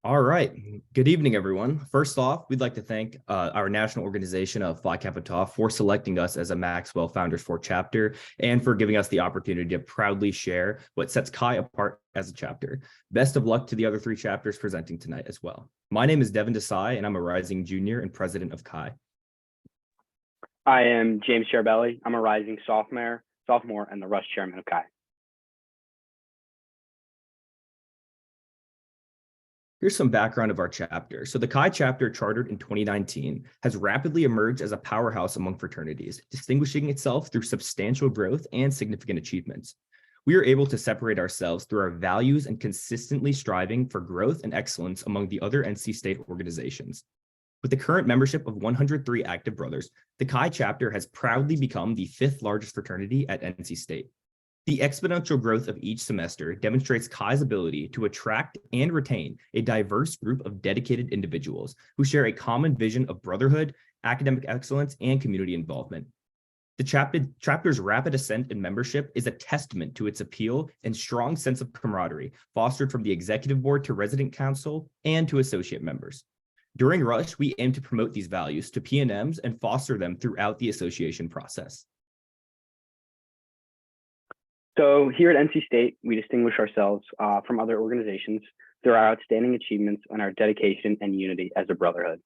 All right. Good evening, everyone. First off, we'd like to thank our national organization of Phi Kappa Tau for selecting us as a Maxwell Founders for chapter and for giving us the opportunity to proudly share what sets Chi apart as a chapter. Best of luck to the other three chapters presenting tonight as well. My name is Devin Desai, and I'm a rising junior and president of Chi. I am James Cherabelli. I'm a rising sophomore, and the Rush chairman of Chi. Here's some background of our chapter. So the Chi chapter, chartered in 2019, has rapidly emerged as a powerhouse among fraternities, distinguishing itself through substantial growth and significant achievements. We are able to separate ourselves through our values and consistently striving for growth and excellence among the other NC State organizations. With the current membership of 103 active brothers, the Chi chapter has proudly become the 5th largest fraternity at NC State. The exponential growth of each semester demonstrates Chi's ability to attract and retain a diverse group of dedicated individuals who share a common vision of brotherhood, academic excellence, and community involvement. The chapter's rapid ascent in membership is a testament to its appeal and strong sense of camaraderie fostered from the executive board to resident council and to associate members. During Rush, we aim to promote these values to P&Ms and foster them throughout the association process. So here at NC State, we distinguish ourselves from other organizations through our outstanding achievements and our dedication and unity as a brotherhood.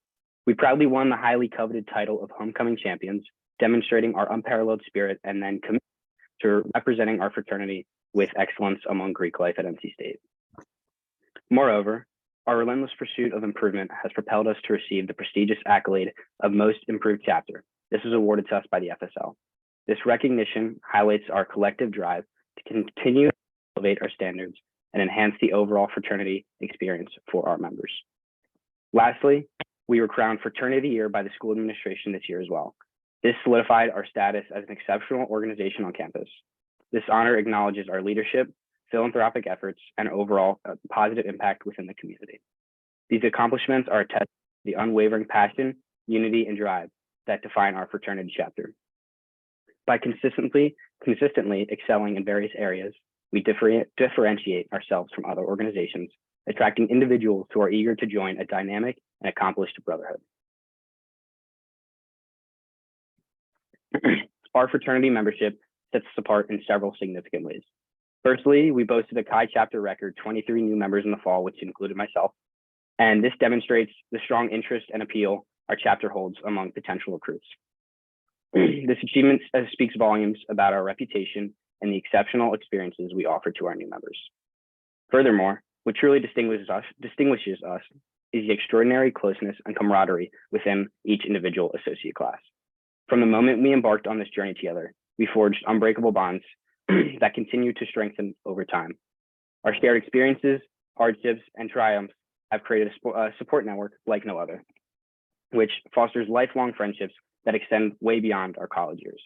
We proudly won the highly coveted title of Homecoming Champions, demonstrating our unparalleled spirit and then commitment to representing our fraternity with excellence among Greek life at NC State. Moreover, our relentless pursuit of improvement has propelled us to receive the prestigious accolade of Most Improved Chapter. This is awarded to us by the FSL. This recognition highlights our collective drive to continue to elevate our standards and enhance the overall fraternity experience for our members. Lastly, we were crowned Fraternity of the Year by the school administration this year as well. This solidified our status as an exceptional organization on campus. This honor acknowledges our leadership, philanthropic efforts, and overall positive impact within the community. These accomplishments are a testament to the unwavering passion, unity, and drive that define our fraternity chapter. By consistently excelling in various areas, we differentiate ourselves from other organizations, attracting individuals who are eager to join a dynamic and accomplished brotherhood. Our fraternity membership sets us apart in several significant ways. Firstly, we boasted a Chi chapter record 23 new members in the fall, which included myself, and this demonstrates the strong interest and appeal our chapter holds among potential recruits. This achievement speaks volumes about our reputation and the exceptional experiences we offer to our new members. Furthermore, what truly distinguishes us is the extraordinary closeness and camaraderie within each individual associate class. From the moment we embarked on this journey together, we forged unbreakable bonds that continue to strengthen over time. Our shared experiences, hardships, and triumphs have created a support network like no other, which fosters lifelong friendships that extend way beyond our college years.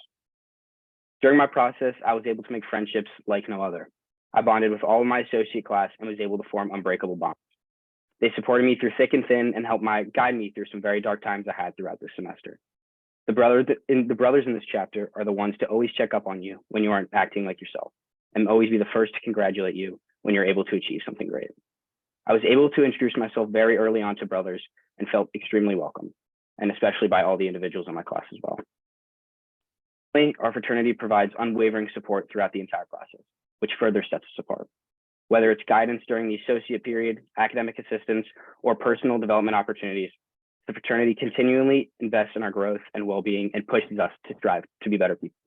During my process, I was able to make friendships like no other. I bonded with all of my associate class and was able to form unbreakable bonds. They supported me through thick and thin and helped guide me through some very dark times I had throughout this semester. The brothers in this chapter are the ones to always check up on you when you aren't acting like yourself, and always be the first to congratulate you when you're able to achieve something great. I was able to introduce myself very early on to brothers and felt extremely welcome, and especially by all the individuals in my class as well. Our fraternity provides unwavering support throughout the entire process, which further sets us apart. Whether it's guidance during the associate period, academic assistance, or personal development opportunities, the fraternity continually invests in our growth and well-being and pushes us to strive to be better people.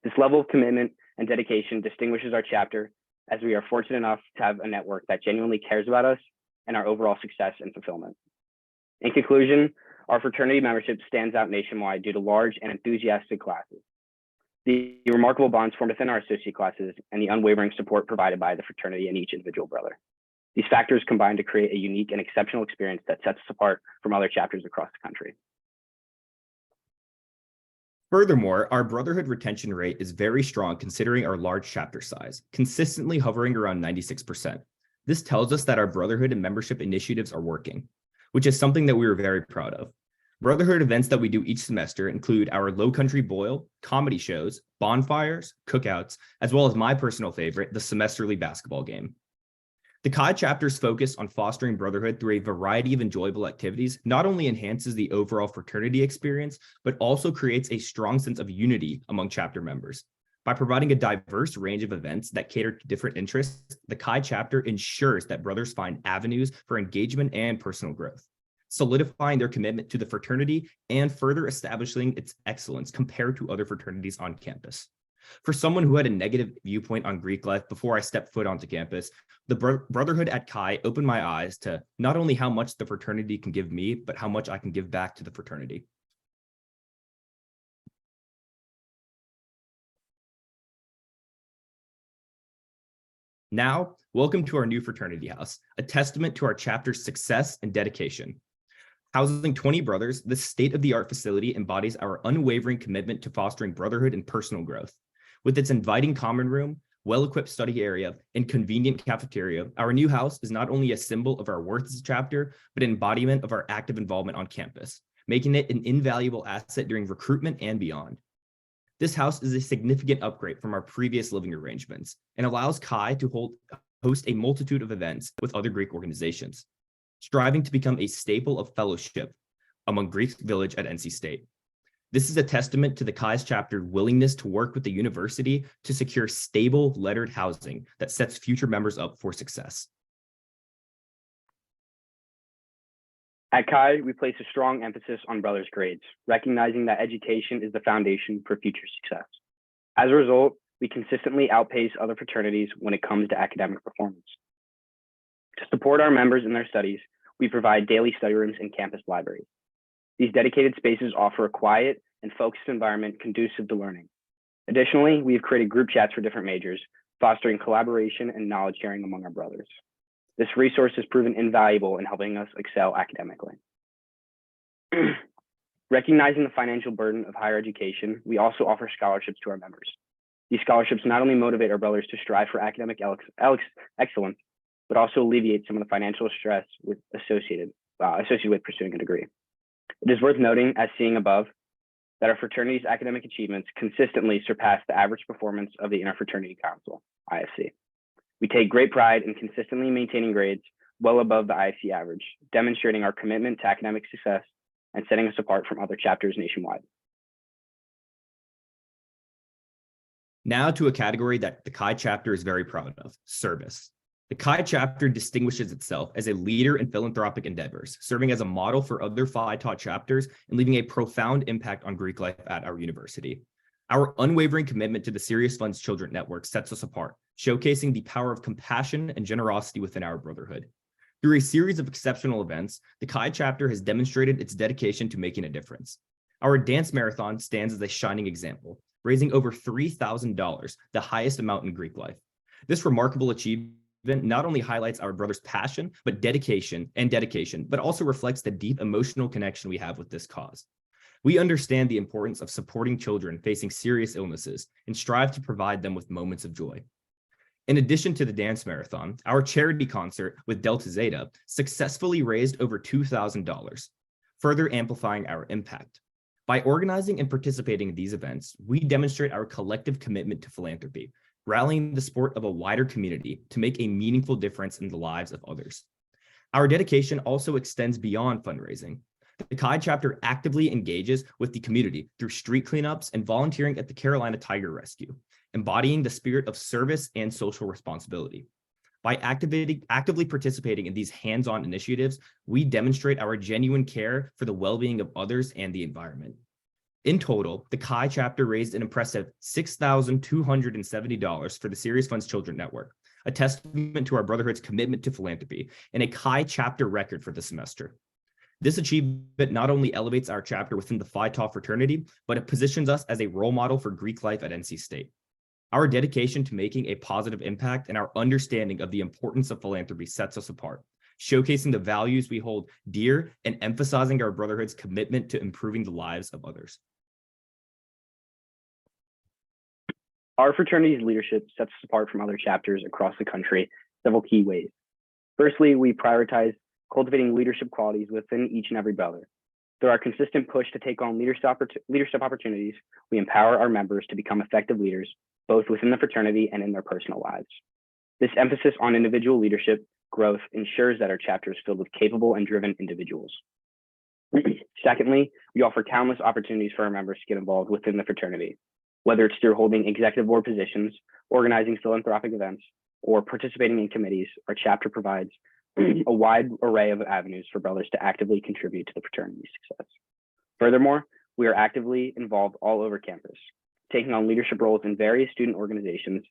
This level of commitment and dedication distinguishes our chapter, as we are fortunate enough to have a network that genuinely cares about us and our overall success and fulfillment. In conclusion, our fraternity membership stands out nationwide due to large and enthusiastic classes, the remarkable bonds formed within our associate classes, and the unwavering support provided by the fraternity and each individual brother. These factors combine to create a unique and exceptional experience that sets us apart from other chapters across the country. Furthermore, our brotherhood retention rate is very strong considering our large chapter size, consistently hovering around 96%. This tells us that our brotherhood and membership initiatives are working, which is something that we are very proud of. Brotherhood events that we do each semester include our Low Country Boil, comedy shows, bonfires, cookouts, as well as my personal favorite, the semesterly basketball game. The Chi chapter's focus on fostering brotherhood through a variety of enjoyable activities not only enhances the overall fraternity experience, but also creates a strong sense of unity among chapter members. By providing a diverse range of events that cater to different interests, the Chi chapter ensures that brothers find avenues for engagement and personal growth, solidifying their commitment to the fraternity and further establishing its excellence compared to other fraternities on campus. For someone who had a negative viewpoint on Greek life before I stepped foot onto campus, the brotherhood at Chi opened my eyes to not only how much the fraternity can give me, but how much I can give back to the fraternity. Now, welcome to our new fraternity house, a testament to our chapter's success and dedication. Housing 20 brothers, this state-of-the-art facility embodies our unwavering commitment to fostering brotherhood and personal growth. With its inviting common room, well-equipped study area, and convenient cafeteria, our new house is not only a symbol of our worth as a chapter, but an embodiment of our active involvement on campus, making it an invaluable asset during recruitment and beyond. This house is a significant upgrade from our previous living arrangements and allows Chi to host a multitude of events with other Greek organizations, striving to become a staple of fellowship among Greek village at NC State. This is a testament to the Chi's chapter's willingness to work with the university to secure stable lettered housing that sets future members up for success. At Chi, we place a strong emphasis on brothers' grades, recognizing that education is the foundation for future success. As a result, we consistently outpace other fraternities when it comes to academic performance. To support our members in their studies, we provide daily study rooms and campus libraries. These dedicated spaces offer a quiet and focused environment conducive to learning. Additionally, we have created group chats for different majors, fostering collaboration and knowledge sharing among our brothers. This resource has proven invaluable in helping us excel academically. Recognizing the financial burden of higher education, we also offer scholarships to our members. These scholarships not only motivate our brothers to strive for academic excellence, but also alleviate some of the financial stress associated with pursuing a degree. It is worth noting, as seen above, that our fraternity's academic achievements consistently surpass the average performance of the Interfraternity Council, IFC. We take great pride in consistently maintaining grades well above the IFC average, demonstrating our commitment to academic success and setting us apart from other chapters nationwide. Now to a category that the Chi chapter is very proud of, service. The Chi chapter distinguishes itself as a leader in philanthropic endeavors, serving as a model for other Phi taught chapters and leaving a profound impact on Greek life at our university. Our unwavering commitment to the Serious Funds Children Network sets us apart, showcasing the power of compassion and generosity within our brotherhood. Through a series of exceptional events, the Chi chapter has demonstrated its dedication to making a difference. Our dance marathon stands as a shining example, raising over $3,000, the highest amount in Greek life. This remarkable achievement not only highlights our brothers' passion, but dedication, but also reflects the deep emotional connection we have with this cause. We understand the importance of supporting children facing serious illnesses and strive to provide them with moments of joy. In addition to the dance marathon, our charity concert with Delta Zeta successfully raised over $2,000, further amplifying our impact. By organizing and participating in these events, we demonstrate our collective commitment to philanthropy, rallying the support of a wider community to make a meaningful difference in the lives of others. Our dedication also extends beyond fundraising. The Chi chapter actively engages with the community through street cleanups and volunteering at the Carolina Tiger Rescue, embodying the spirit of service and social responsibility. By actively participating in these hands-on initiatives, we demonstrate our genuine care for the well-being of others and the environment. In total, the Chi chapter raised an impressive $6,270 for the Serious Funds Children Network, a testament to our brotherhood's commitment to philanthropy and a Chi chapter record for the semester. This achievement not only elevates our chapter within the Phi Tau fraternity, but it positions us as a role model for Greek life at NC State. Our dedication to making a positive impact and our understanding of the importance of philanthropy sets us apart, showcasing the values we hold dear and emphasizing our brotherhood's commitment to improving the lives of others. Our fraternity's leadership sets us apart from other chapters across the country several key ways. Firstly, we prioritize cultivating leadership qualities within each and every brother. Through our consistent push to take on leadership opportunities, we empower our members to become effective leaders, both within the fraternity and in their personal lives. This emphasis on individual leadership growth ensures that our chapter is filled with capable and driven individuals. Secondly, we offer countless opportunities for our members to get involved within the fraternity, whether it's through holding executive board positions, organizing philanthropic events, or participating in committees. Our chapter provides a wide array of avenues for brothers to actively contribute to the fraternity's success. Furthermore, we are actively involved all over campus, taking on leadership roles in various student organizations,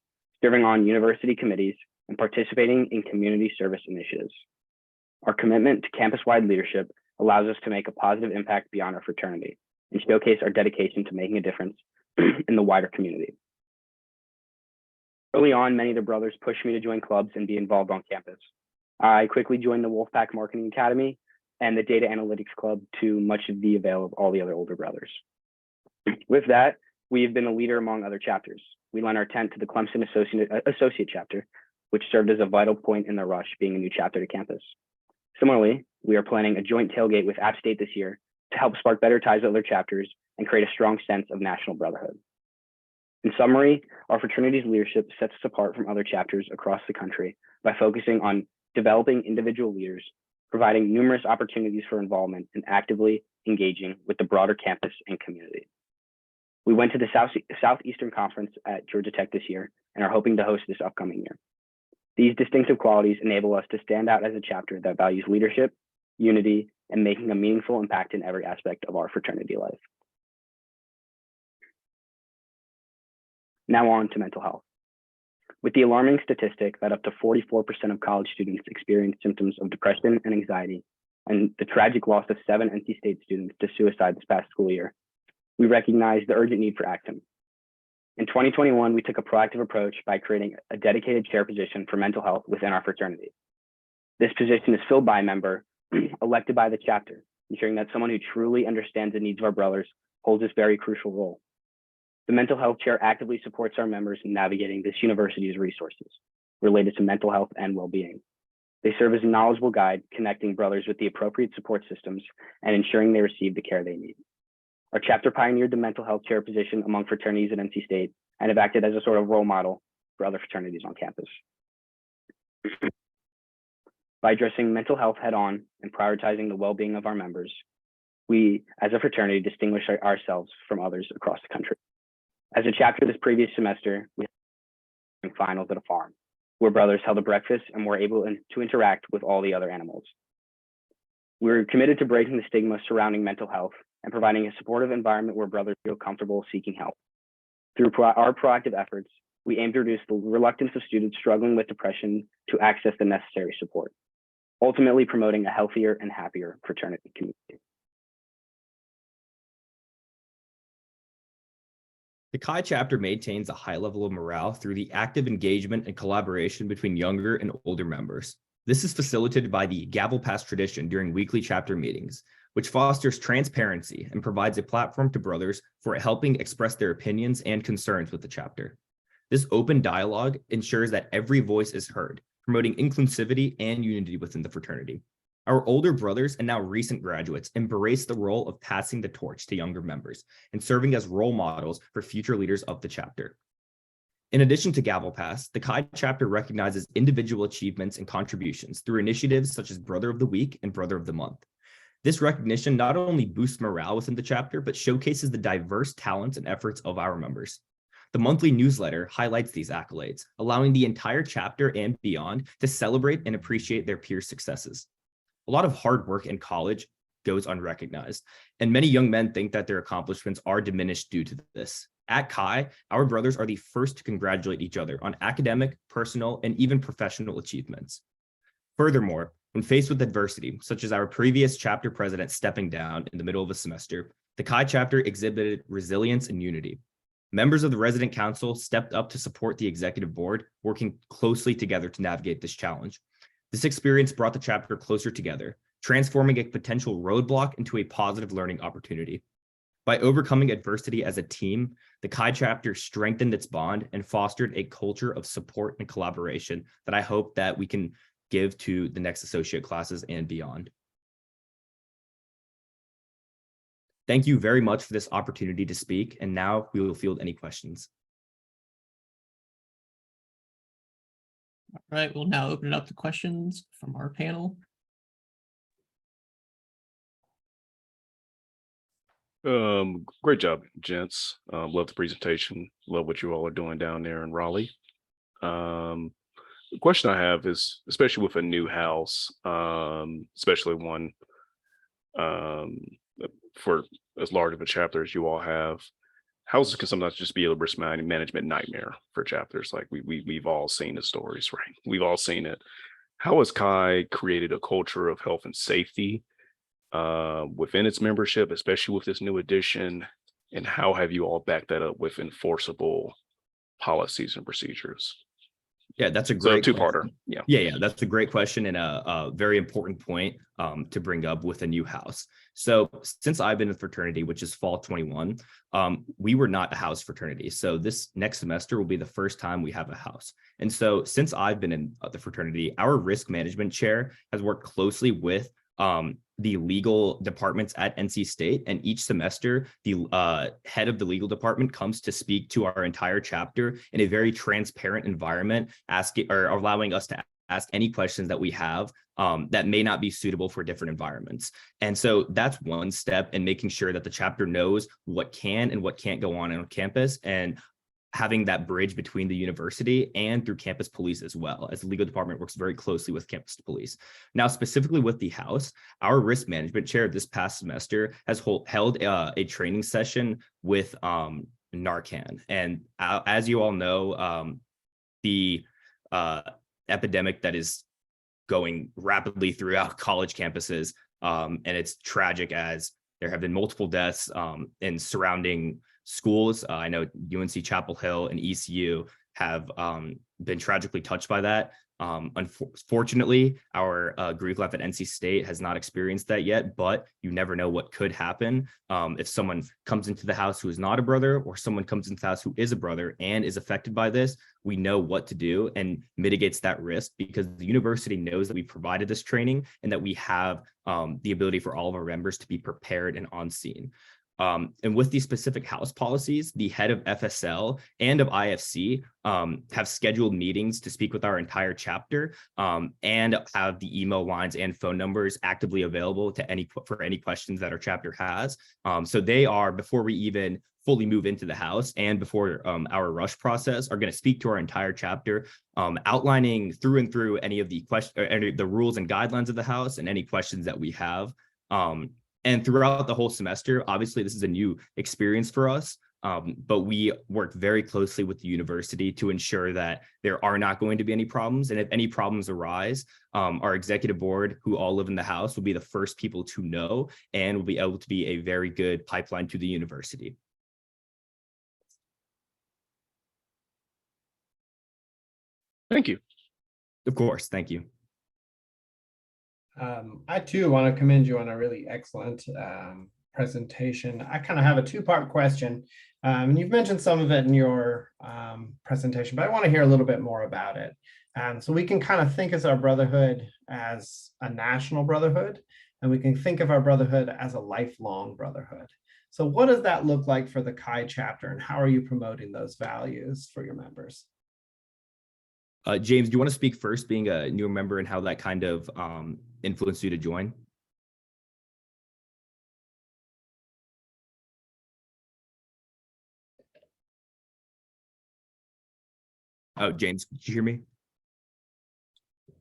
serving on university committees, and participating in community service initiatives. Our commitment to campus-wide leadership allows us to make a positive impact beyond our fraternity and showcase our dedication to making a difference in the wider community. Early on, many of the brothers pushed me to join clubs and be involved on campus. I quickly joined the Wolfpack Marketing Academy and the Data Analytics Club, to much of the avail of all the other older brothers. With that, we have been a leader among other chapters. We lent our tent to the Clemson Associate Chapter, which served as a vital point in the rush, being a new chapter to campus. Similarly, we are planning a joint tailgate with App State this year to help spark better ties with other chapters and create a strong sense of national brotherhood. In summary, our fraternity's leadership sets us apart from other chapters across the country by focusing on developing individual leaders, providing numerous opportunities for involvement, and actively engaging with the broader campus and community. We went to the Southeastern Conference at Georgia Tech this year and are hoping to host this upcoming year. These distinctive qualities enable us to stand out as a chapter that values leadership, unity, and making a meaningful impact in every aspect of our fraternity life. Now on to mental health. With the alarming statistic that up to 44% of college students experience symptoms of depression and anxiety, and the tragic loss of 7 NC State students to suicide this past school year, we recognize the urgent need for action. In 2021, we took a proactive approach by creating a dedicated chair position for mental health within our fraternity. This position is filled by a member elected by the chapter, ensuring that someone who truly understands the needs of our brothers holds this very crucial role. The mental health chair actively supports our members in navigating this university's resources related to mental health and well-being. They serve as a knowledgeable guide, connecting brothers with the appropriate support systems and ensuring they receive the care they need. Our chapter pioneered the mental health chair position among fraternities at NC State and have acted as a sort of role model for other fraternities on campus. By addressing mental health head-on and prioritizing the well-being of our members, we, as a fraternity, distinguish ourselves from others across the country. As a chapter this previous semester, we had finals at a farm, where brothers held a breakfast and were able to interact with all the other animals. We're committed to breaking the stigma surrounding mental health and providing a supportive environment where brothers feel comfortable seeking help. Through our proactive efforts, we aim to reduce the reluctance of students struggling with depression to access the necessary support, ultimately promoting a healthier and happier fraternity community. The Chi chapter maintains a high level of morale through the active engagement and collaboration between younger and older members. This is facilitated by the gavel pass tradition during weekly chapter meetings, which fosters transparency and provides a platform to brothers for helping express their opinions and concerns with the chapter. This open dialogue ensures that every voice is heard, promoting inclusivity and unity within the fraternity. Our older brothers and now recent graduates embrace the role of passing the torch to younger members and serving as role models for future leaders of the chapter. In addition to Gavel Pass, the Chi chapter recognizes individual achievements and contributions through initiatives such as Brother of the Week and Brother of the Month. This recognition not only boosts morale within the chapter, but showcases the diverse talents and efforts of our members. The monthly newsletter highlights these accolades, allowing the entire chapter and beyond to celebrate and appreciate their peers' successes. A lot of hard work in college goes unrecognized, and many young men think that their accomplishments are diminished due to this. At Chi, our brothers are the first to congratulate each other on academic, personal, and even professional achievements. Furthermore, when faced with adversity, such as our previous chapter president stepping down in the middle of a semester, the Chi chapter exhibited resilience and unity. Members of the resident council stepped up to support the executive board, working closely together to navigate this challenge. This experience brought the chapter closer together, transforming a potential roadblock into a positive learning opportunity. By overcoming adversity as a team, the Chi chapter strengthened its bond and fostered a culture of support and collaboration that I hope that we can give to the next associate classes and beyond. Thank you very much for this opportunity to speak, and now we will field any questions. All right, we'll now open it up to questions from our panel. Great job, gents. Love the presentation. Love what you all are doing down there in Raleigh. The question I have is, especially with a new house, especially one for as large of a chapter as you all have, houses can sometimes just be a risk management nightmare for chapters. Like we've all seen the stories, right? We've all seen it. How has Chi created a culture of health and safety within its membership, especially with this new addition? And how have you all backed that up with enforceable policies and procedures? Yeah, that's a great two-parter. Yeah, that's a great question and a very important point to bring up with a new house. So since I've been in fraternity, which is fall 21, we were not a house fraternity. So this next semester will be the first time we have a house. And so since I've been in the fraternity, our risk management chair has worked closely with the legal departments at NC State, and each semester the head of the legal department comes to speak to our entire chapter in a very transparent environment, asking or allowing us to ask any questions that we have that may not be suitable for different environments. And so that's one step in making sure that the chapter knows what can and what can't go on campus, and having that bridge between the university and through campus police as well, as the legal department works very closely with campus police. Now, specifically with the house, our risk management chair this past semester has held a training session with Narcan. And as you all know, the epidemic that is going rapidly throughout college campuses, and it's tragic as there have been multiple deaths in surrounding schools. I know UNC Chapel Hill and ECU have been tragically touched by that. Unfortunately, our Greek life at NC State has not experienced that yet, but you never know what could happen if someone comes into the house who is not a brother, or someone comes into the house who is a brother and is affected by this. We know what to do and mitigates that risk, because the university knows that we provided this training and that we have the ability for all of our members to be prepared and on scene. And with these specific house policies, the head of FSL and of IFC have scheduled meetings to speak with our entire chapter, and have the email lines and phone numbers actively available to for any questions that our chapter has. So they are, before we even fully move into the house and before our rush process, are going to speak to our entire chapter, outlining through and through any of the the rules and guidelines of the house and any questions that we have. And throughout the whole semester, obviously, this is a new experience for us, but we work very closely with the university to ensure that there are not going to be any problems. And if any problems arise, our executive board, who all live in the house, will be the first people to know and will be able to be a very good pipeline to the university. Thank you. Of course. Thank you. I too want to commend you on a really excellent presentation. I kind of have a two-part question, and you've mentioned some of it in your presentation, but I want to hear a little bit more about it. So we can kind of think of our brotherhood as a national brotherhood, and we can think of our brotherhood as a lifelong brotherhood. So what does that look like for the Chi chapter, and how are you promoting those values for your members? James, do you want to speak first, being a new member, and how that kind of influenced you to join? Oh, James, did you hear me? I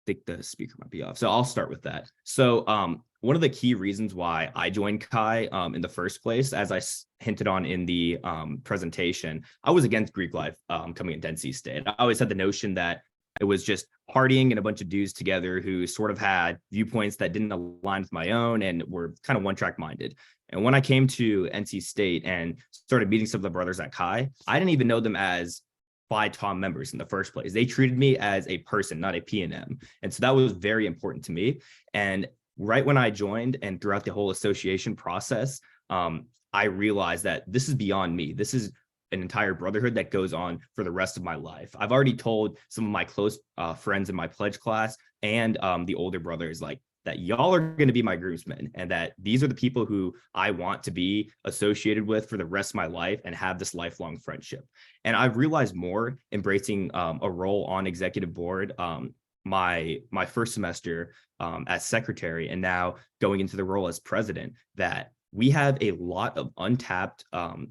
think the speaker might be off. So I'll start with that. So one of the key reasons why I joined Chi in the first place, as I hinted on in the presentation, I was against Greek life coming into NC State. I always had the notion that it was just partying and a bunch of dudes together who sort of had viewpoints that didn't align with my own and were kind of one-track minded. And when I came to NC State and started meeting some of the brothers at Chi, I didn't even know them as Phi Tom members in the first place. They treated me as a person, not a P&M. And so that was very important to me. And right when I joined and throughout the whole association process, I realized that this is beyond me. This is an entire brotherhood that goes on for the rest of my life. I've already told some of my close friends in my pledge class and the older brothers, like, that y'all are going to be my groomsmen, and that these are the people who I want to be associated with for the rest of my life and have this lifelong friendship. And I've realized more embracing a role on executive board my first semester as secretary, and now going into the role as president, that we have a lot of untapped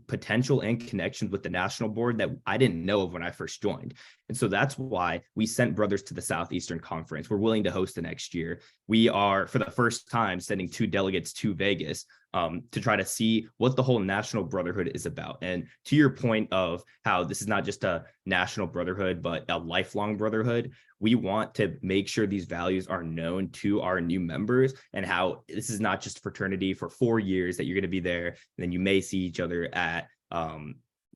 potential and connections with the national board that I didn't know of when I first joined. And so that's why we sent brothers to the Southeastern Conference. We're willing to host the next year. We are, for the first time, sending 2 delegates to Vegas to try to see what the whole national brotherhood is about. And to your point of how this is not just a national brotherhood, but a lifelong brotherhood, we want to make sure these values are known to our new members, and how this is not just fraternity for 4 years that you're going to be there, and then you may see each other at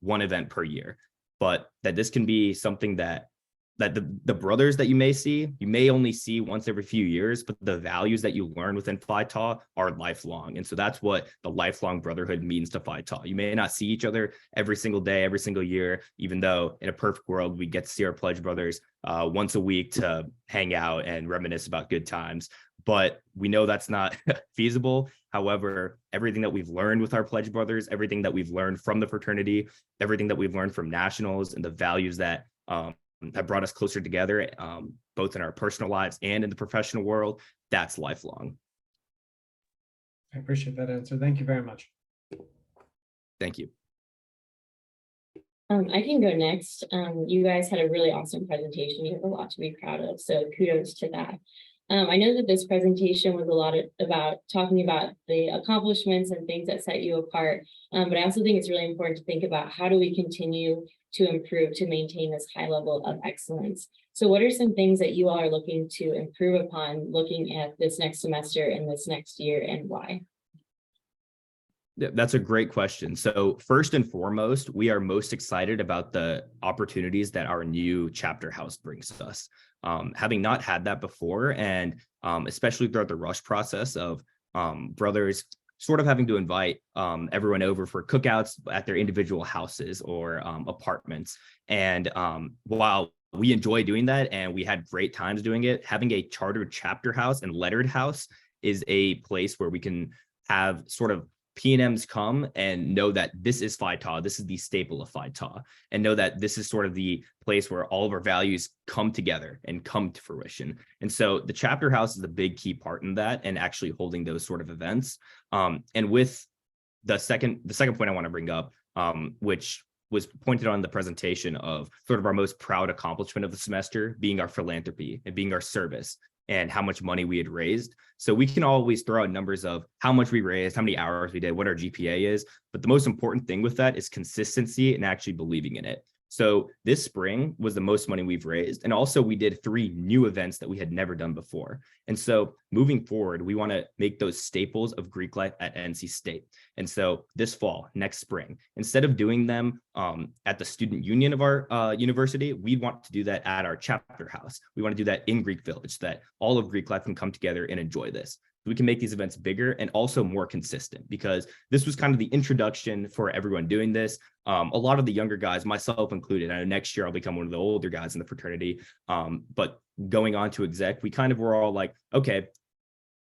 one event per year, but that this can be something that the brothers that you may only see once every few years, but the values that you learn within Phi Tau are lifelong. And so that's what the lifelong brotherhood means to Phi Tau. You may not see each other every single day, every single year, even though in a perfect world, we get to see our pledge brothers once a week to hang out and reminisce about good times. But we know that's not feasible. However, everything that we've learned with our pledge brothers, everything that we've learned from the fraternity, everything that we've learned from nationals, and the values that have brought us closer together, both in our personal lives and in the professional world, that's lifelong. I appreciate that answer. Thank you very much. Thank you. I can go next. You guys had a really awesome presentation. You have a lot to be proud of, so kudos to that. I know that this presentation was a lot about talking about the accomplishments and things that set you apart, but I also think it's really important to think about how do we continue to improve to maintain this high level of excellence. So what are some things that you all are looking to improve upon looking at this next semester and this next year, and why? Yeah, that's a great question. So first and foremost, we are most excited about the opportunities that our new chapter house brings us. Having not had that before, and especially throughout the rush process of brothers sort of having to invite everyone over for cookouts at their individual houses or apartments. And while we enjoy doing that and we had great times doing it, having a chartered chapter house and lettered house is a place where we can have sort of P&Ms come and know that this is Phi Tau, this is the staple of Phi Tau, and know that this is sort of the place where all of our values come together and come to fruition. And so the chapter house is a big key part in that, and actually holding those sort of events. And with the second point I want to bring up, which was pointed on in the presentation, of sort of our most proud accomplishment of the semester being our philanthropy and being our service, and how much money we had raised. So we can always throw out numbers of how much we raised, how many hours we did, what our GPA is. But the most important thing with that is consistency and actually believing in it. So this spring was the most money we've raised. And also we did 3 new events that we had never done before. And so moving forward, we want to make those staples of Greek life at NC State. And so this fall, next spring, instead of doing them at the student union of our university, we want to do that at our chapter house. We want to do that in Greek Village, so that all of Greek life can come together and enjoy this. We can make these events bigger and also more consistent, because this was kind of the introduction for everyone doing this. A lot of the younger guys, myself included, I know next year I'll become one of the older guys in the fraternity, but going on to exec, we kind of were all like, okay,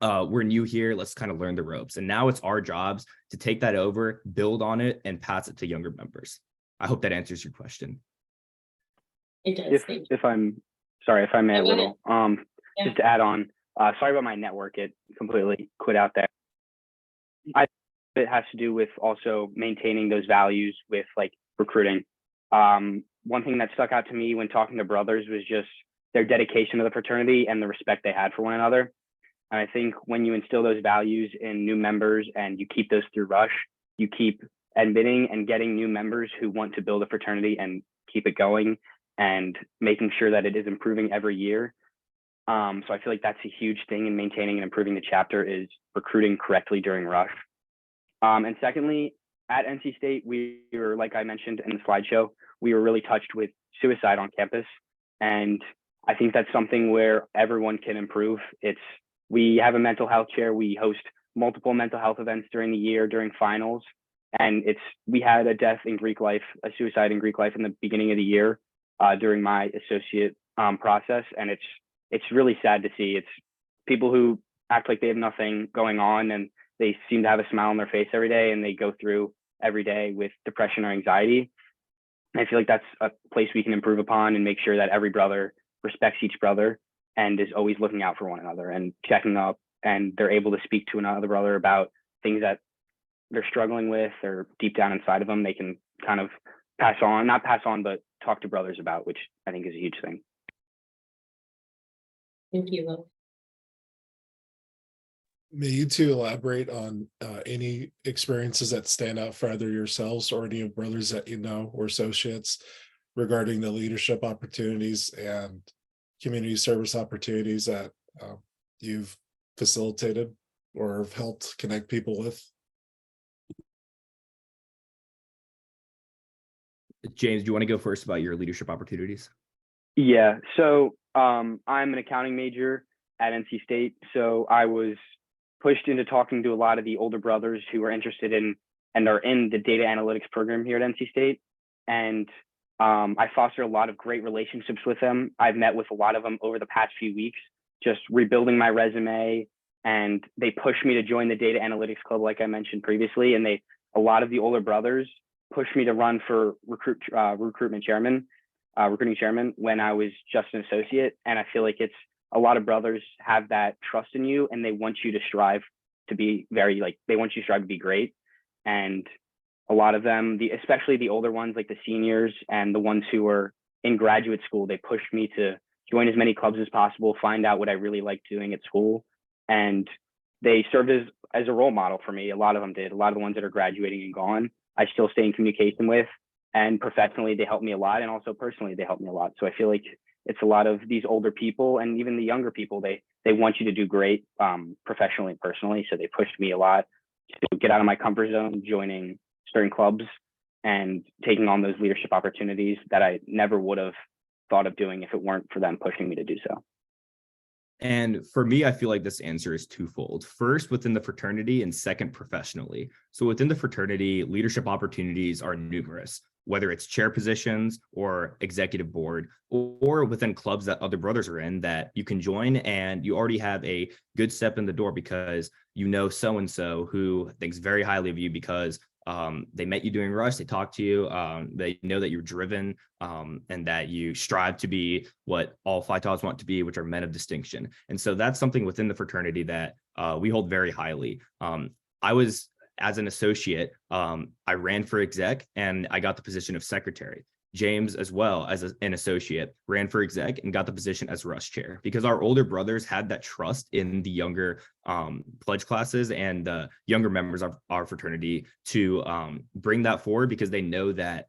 we're new here, let's kind of learn the ropes. And now it's our jobs to take that over, build on it, and pass it to younger members. I hope that answers your question. It does. If I'm sorry, if I may a little, Yeah. just to add on, sorry about my network, it completely quit out there. It has to do with also maintaining those values with like recruiting. One thing that stuck out to me when talking to brothers was just their dedication to the fraternity and the respect they had for one another. And I think when you instill those values in new members and you keep those through Rush, you keep admitting and getting new members who want to build a fraternity and keep it going and making sure that it is improving every year. So I feel like that's a huge thing in maintaining and improving the chapter, is recruiting correctly during Rush. And secondly, at NC State, we were, like I mentioned in the slideshow, we were really touched with suicide on campus. And I think that's something where everyone can improve. We have a mental health chair. We host multiple mental health events during the year, during finals. And we had a death in Greek life, a suicide in Greek life in the beginning of the year during my associate process. And it's really sad to see. It's people who act like they have nothing going on, and they seem to have a smile on their face every day, and they go through every day with depression or anxiety. And I feel like that's a place we can improve upon and make sure that every brother respects each brother and is always looking out for one another and checking up, and they're able to speak to another brother about things that they're struggling with or deep down inside of them. They can kind of not pass on, but talk to brothers about, which I think is a huge thing. Thank you both. May you two elaborate on any experiences that stand out for either yourselves or any of brothers that you know or associates regarding the leadership opportunities and community service opportunities that you've facilitated or have helped connect people with? James, do you want to go first about your leadership opportunities? Yeah, so I'm an accounting major at NC State. So I was pushed into talking to a lot of the older brothers who are interested in and are in the data analytics program here at NC State. And I fostered a lot of great relationships with them. I've met with a lot of them over the past few weeks, just rebuilding my resume. And they pushed me to join the data analytics club, like I mentioned previously. And a lot of the older brothers pushed me to run for recruiting chairman when I was just an associate. And I feel like a lot of brothers have that trust in you, and they want you to strive to be they want you to strive to be great. And a lot of them, especially the older ones, like the seniors and the ones who are in graduate school, they pushed me to join as many clubs as possible, find out what I really liked doing at school. And they served as a role model for me. A lot of them did. A lot of the ones that are graduating and gone, I still stay in communication with, and professionally they helped me a lot, and also personally they helped me a lot. So I feel like it's a lot of these older people, and even the younger people, they want you to do great professionally and personally. So they pushed me a lot to get out of my comfort zone, joining certain clubs and taking on those leadership opportunities that I never would have thought of doing if it weren't for them pushing me to do so. And for me, I feel like this answer is twofold. First, within the fraternity, and second, professionally. So within the fraternity, leadership opportunities are numerous, whether it's chair positions or executive board, or within clubs that other brothers are in that you can join, and you already have a good step in the door because you know so-and-so who thinks very highly of you because they met you doing Rush, they talked to you, they know that you're driven, and that you strive to be what all Phi Taus want to be, which are men of distinction. And so that's something within the fraternity that we hold very highly. As an associate, I ran for exec and I got the position of secretary. James, as well as an associate, ran for exec and got the position as Rush chair, because our older brothers had that trust in the younger pledge classes and the younger members of our fraternity to bring that forward, because they know that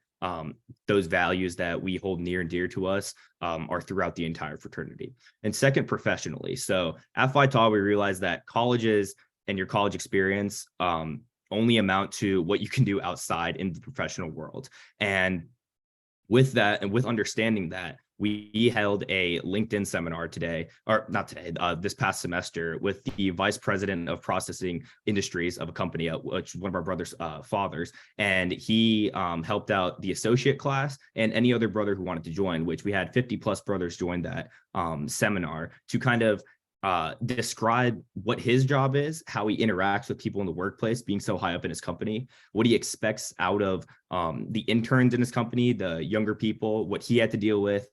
those values that we hold near and dear to us are throughout the entire fraternity. And second, professionally. So at Phi Tau, we realized that colleges and your college experience only amount to what you can do outside in the professional world. And with that, and with understanding that, we held a LinkedIn seminar this past semester with the vice president of processing industries of a company, which is one of our brother's fathers. And he helped out the associate class and any other brother who wanted to join, which we had 50 plus brothers join that seminar to kind of describe what his job is, how he interacts with people in the workplace, being so high up in his company, what he expects out of the interns in his company, the younger people, what he had to deal with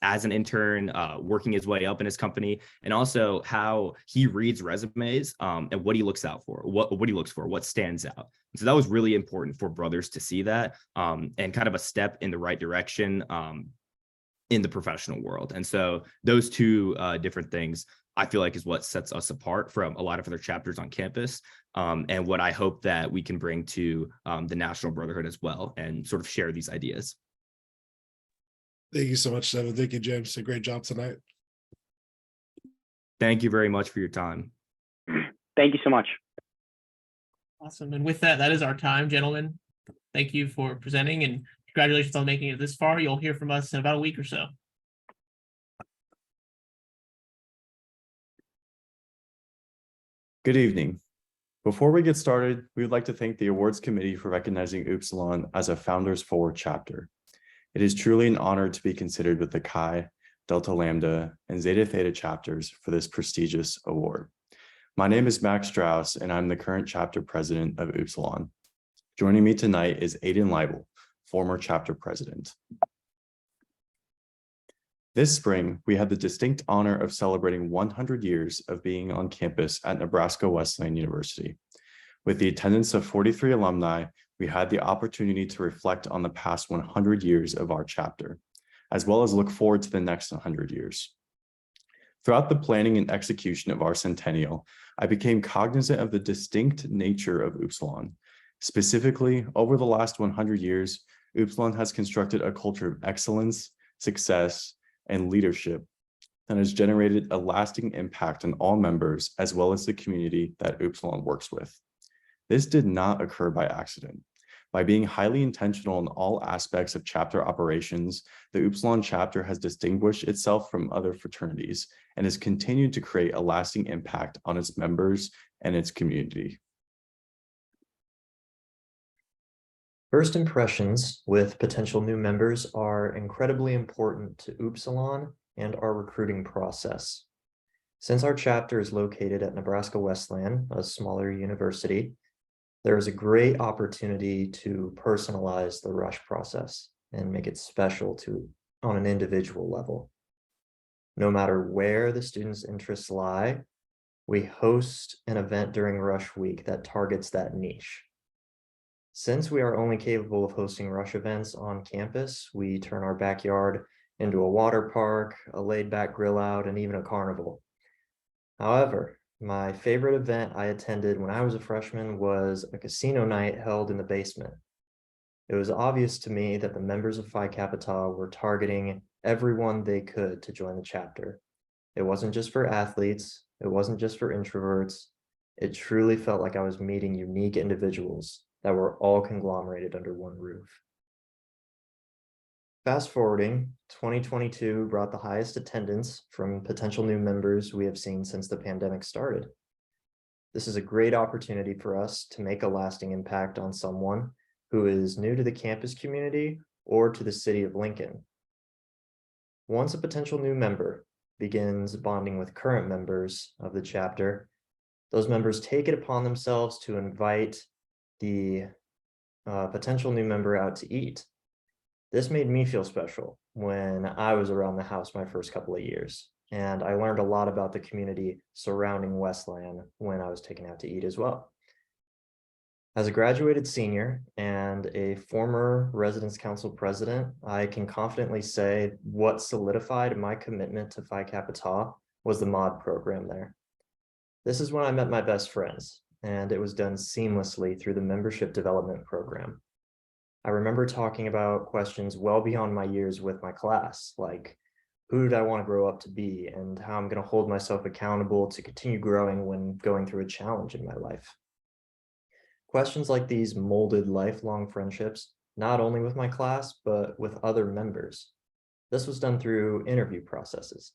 as an intern, working his way up in his company, and also how he reads resumes and what he looks out for, what he looks for, what stands out. And so that was really important for brothers to see that, and kind of a step in the right direction in the professional world. And so those two different things, I feel like, is what sets us apart from a lot of other chapters on campus, and what I hope that we can bring to the National Brotherhood as well, and sort of share these ideas. Thank you so much, Zeta. Thank you, James. A great job tonight. Thank you very much for your time. Thank you so much. Awesome. And with that, that is our time, gentlemen. Thank you for presenting, and congratulations on making it this far. You'll hear from us in about a week or so. Good evening. Before we get started, we would like to thank the awards committee for recognizing Upsilon as a Founders Forward chapter. It is truly an honor to be considered with the Chi, Delta Lambda, and Zeta Theta chapters for this prestigious award. My name is Max Strauss, and I'm the current chapter president of Upsilon. Joining me tonight is Aiden Leibel, former chapter president. This spring, we had the distinct honor of celebrating 100 years of being on campus at Nebraska Wesleyan University. With the attendance of 43 alumni, we had the opportunity to reflect on the past 100 years of our chapter, as well as look forward to the next 100 years. Throughout the planning and execution of our centennial, I became cognizant of the distinct nature of Upsilon. Specifically, over the last 100 years, Upsilon has constructed a culture of excellence, success, and leadership that has generated a lasting impact on all members as well as the community that Upsilon works with. This did not occur by accident. By being highly intentional in all aspects of chapter operations, the Upsilon chapter has distinguished itself from other fraternities and has continued to create a lasting impact on its members and its community. First impressions with potential new members are incredibly important to Upsilon and our recruiting process. Since our chapter is located at Nebraska Wesleyan, a smaller university, there is a great opportunity to personalize the rush process and make it special on an individual level. No matter where the students' interests lie, we host an event during Rush Week that targets that niche. Since we are only capable of hosting rush events on campus, we turn our backyard into a water park, a laid-back grill out, and even a carnival. However, my favorite event I attended when I was a freshman was a casino night held in the basement. It was obvious to me that the members of Phi Kappa were targeting everyone they could to join the chapter. It wasn't just for athletes, it wasn't just for introverts. It truly felt like I was meeting unique individuals that were all conglomerated under one roof. Fast forwarding, 2022 brought the highest attendance from potential new members we have seen since the pandemic started. This is a great opportunity for us to make a lasting impact on someone who is new to the campus community or to the city of Lincoln. Once a potential new member begins bonding with current members of the chapter, those members take it upon themselves to invite the potential new member out to eat. This made me feel special when I was around the house my first couple of years, and I learned a lot about the community surrounding Wesleyan when I was taken out to eat as well. As a graduated senior and a former Residence Council president, I can confidently say what solidified my commitment to Phi Kappa Tau was the mod program there. This is when I met my best friends, and it was done seamlessly through the membership development program. I remember talking about questions well beyond my years with my class, like who did I want to grow up to be and how I'm going to hold myself accountable to continue growing when going through a challenge in my life. Questions like these molded lifelong friendships, not only with my class, but with other members. This was done through interview processes.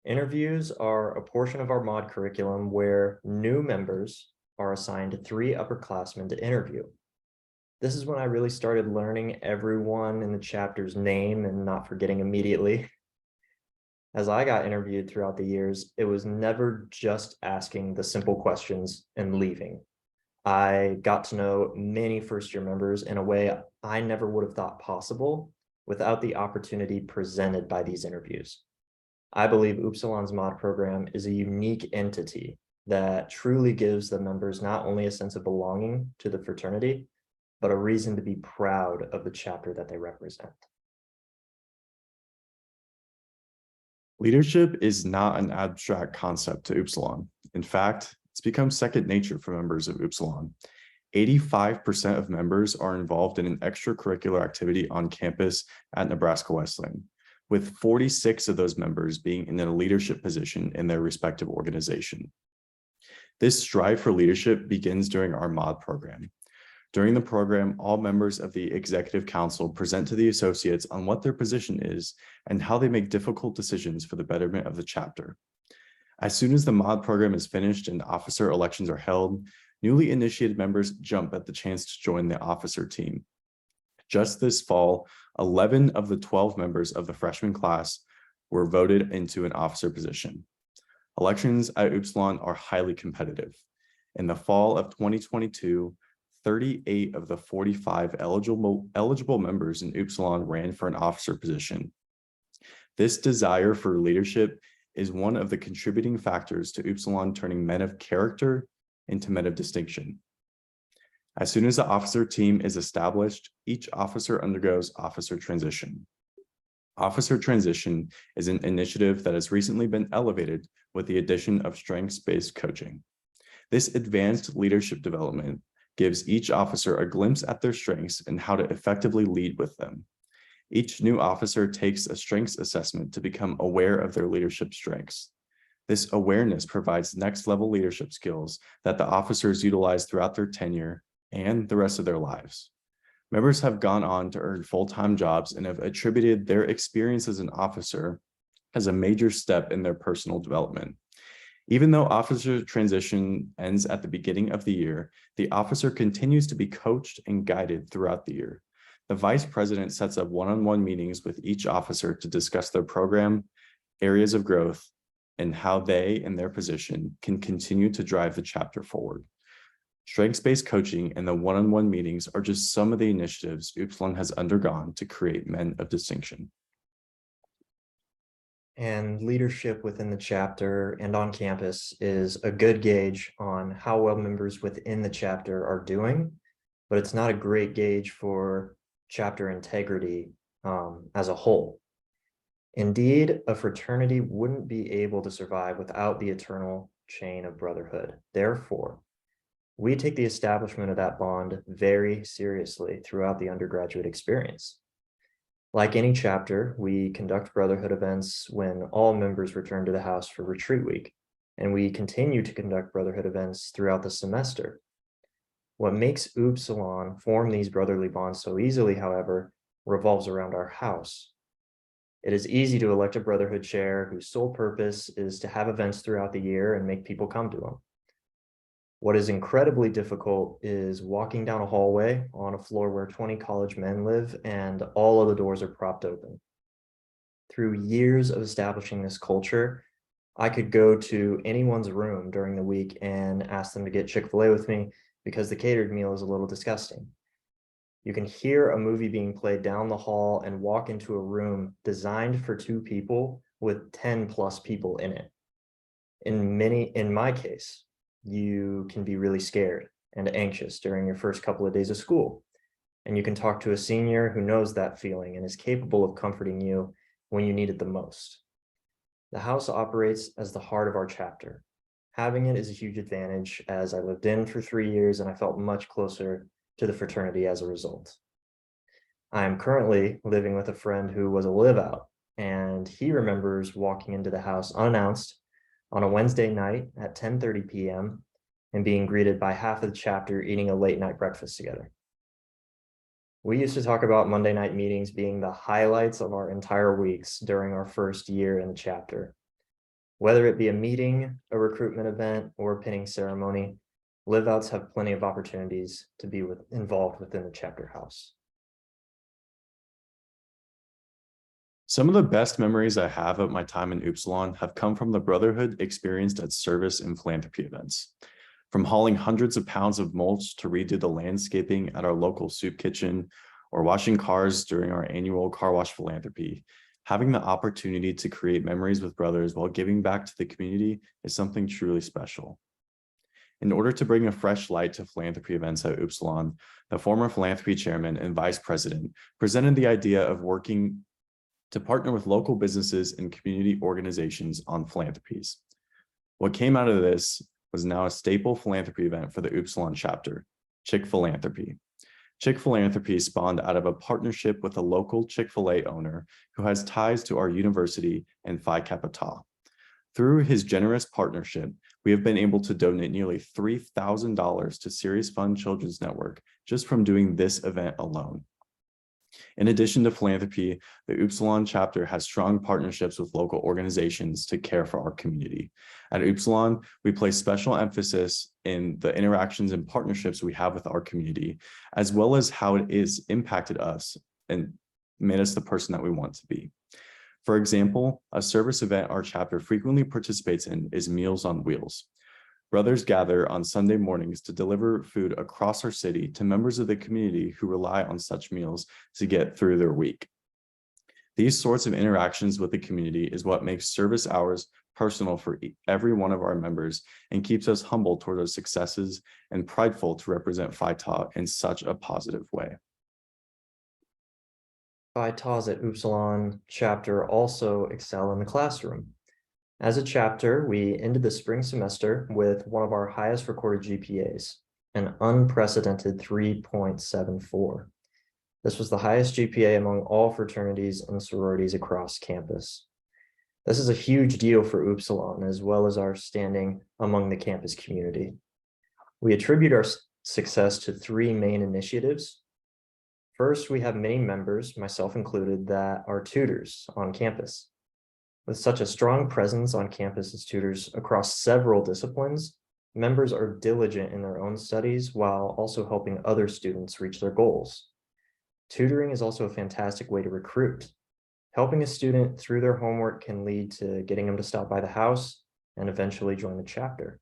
Interviews are a portion of our mod curriculum where new members are assigned 3 upperclassmen to interview. This is when I really started learning everyone in the chapter's name and not forgetting immediately. As I got interviewed throughout the years, it was never just asking the simple questions and leaving. I got to know many first-year members in a way I never would have thought possible without the opportunity presented by these interviews. I believe Upsilon's mod program is a unique entity that truly gives the members not only a sense of belonging to the fraternity, but a reason to be proud of the chapter that they represent. Leadership is not an abstract concept to Upsilon. In fact, it's become second nature for members of Upsilon. 85% of members are involved in an extracurricular activity on campus at Nebraska Wesleyan, with 46 of those members being in a leadership position in their respective organization. This strive for leadership begins during our mod program. During the program, all members of the Executive Council present to the associates on what their position is and how they make difficult decisions for the betterment of the chapter. As soon as the mod program is finished and officer elections are held, newly initiated members jump at the chance to join the officer team. Just this fall, 11 of the 12 members of the freshman class were voted into an officer position. Elections at Upsilon are highly competitive. In the fall of 2022, 38 of the 45 eligible members in Upsilon ran for an officer position. This desire for leadership is one of the contributing factors to Upsilon turning men of character into men of distinction. As soon as the officer team is established, each officer undergoes officer transition. Officer transition is an initiative that has recently been elevated with the addition of strengths-based coaching. This advanced leadership development gives each officer a glimpse at their strengths and how to effectively lead with them. Each new officer takes a strengths assessment to become aware of their leadership strengths. This awareness provides next-level leadership skills that the officers utilize throughout their tenure and the rest of their lives. Members have gone on to earn full-time jobs and have attributed their experience as an officer as a major step in their personal development. Even though officer transition ends at the beginning of the year, the officer continues to be coached and guided throughout the year. The vice president sets up one-on-one meetings with each officer to discuss their program, areas of growth, and how they in their position can continue to drive the chapter forward. Strengths-based coaching and the one-on-one meetings are just some of the initiatives Upsilon has undergone to create men of distinction. And leadership within the chapter and on campus is a good gauge on how well members within the chapter are doing, but it's not a great gauge for chapter integrity as a whole. Indeed, a fraternity wouldn't be able to survive without the eternal chain of brotherhood. Therefore, we take the establishment of that bond very seriously throughout the undergraduate experience. Like any chapter, we conduct brotherhood events when all members return to the house for retreat week, and we continue to conduct brotherhood events throughout the semester. What makes Upsilon form these brotherly bonds so easily, however, revolves around our house. It is easy to elect a brotherhood chair whose sole purpose is to have events throughout the year and make people come to them. What is incredibly difficult is walking down a hallway on a floor where 20 college men live and all of the doors are propped open. Through years of establishing this culture, I could go to anyone's room during the week and ask them to get Chick-fil-A with me because the catered meal is a little disgusting. You can hear a movie being played down the hall and walk into a room designed for 2 people with 10 plus people in it. In my case, you can be really scared and anxious during your first couple of days of school. And you can talk to a senior who knows that feeling and is capable of comforting you when you need it the most. The house operates as the heart of our chapter. Having it is a huge advantage, as I lived in for 3 years and I felt much closer to the fraternity as a result. I am currently living with a friend who was a live out, and he remembers walking into the house unannounced on a Wednesday night at 10:30 p.m. and being greeted by half of the chapter eating a late night breakfast together. We used to talk about Monday night meetings being the highlights of our entire weeks during our first year in the chapter. Whether it be a meeting, a recruitment event, or a pinning ceremony, live-outs have plenty of opportunities to be involved within the chapter house. Some of the best memories I have of my time in Upsilon have come from the brotherhood experienced at service and philanthropy events. From hauling hundreds of pounds of mulch to redo the landscaping at our local soup kitchen, or washing cars during our annual car wash philanthropy, having the opportunity to create memories with brothers while giving back to the community is something truly special. In order to bring a fresh light to philanthropy events at Upsilon, the former philanthropy chairman and vice president presented the idea of working to partner with local businesses and community organizations on philanthropies. What came out of this was now a staple philanthropy event for the Upsilon chapter, Chick-Philanthropy. Chick-Philanthropy spawned out of a partnership with a local Chick-fil-A owner who has ties to our university and Phi Kappa Tau. Through his generous partnership, we have been able to donate nearly $3,000 to Serious Fund Children's Network just from doing this event alone. In addition to philanthropy, the Upsilon chapter has strong partnerships with local organizations to care for our community. At Upsilon, we place special emphasis in the interactions and partnerships we have with our community, as well as how it has impacted us and made us the person that we want to be. For example, a service event our chapter frequently participates in is Meals on Wheels. Brothers gather on Sunday mornings to deliver food across our city to members of the community who rely on such meals to get through their week. These sorts of interactions with the community is what makes service hours personal for every one of our members and keeps us humble toward our successes and prideful to represent Phi Tau in such a positive way. Phi Tau's at Upsilon chapter also excel in the classroom. As a chapter, we ended the spring semester with one of our highest recorded GPAs, an unprecedented 3.74. This was the highest GPA among all fraternities and sororities across campus. This is a huge deal for Upsilon, as well as our standing among the campus community. We attribute our success to three main initiatives. First, we have many members, myself included, that are tutors on campus. With such a strong presence on campus as tutors across several disciplines, members are diligent in their own studies while also helping other students reach their goals. Tutoring is also a fantastic way to recruit. Helping a student through their homework can lead to getting them to stop by the house and eventually join the chapter.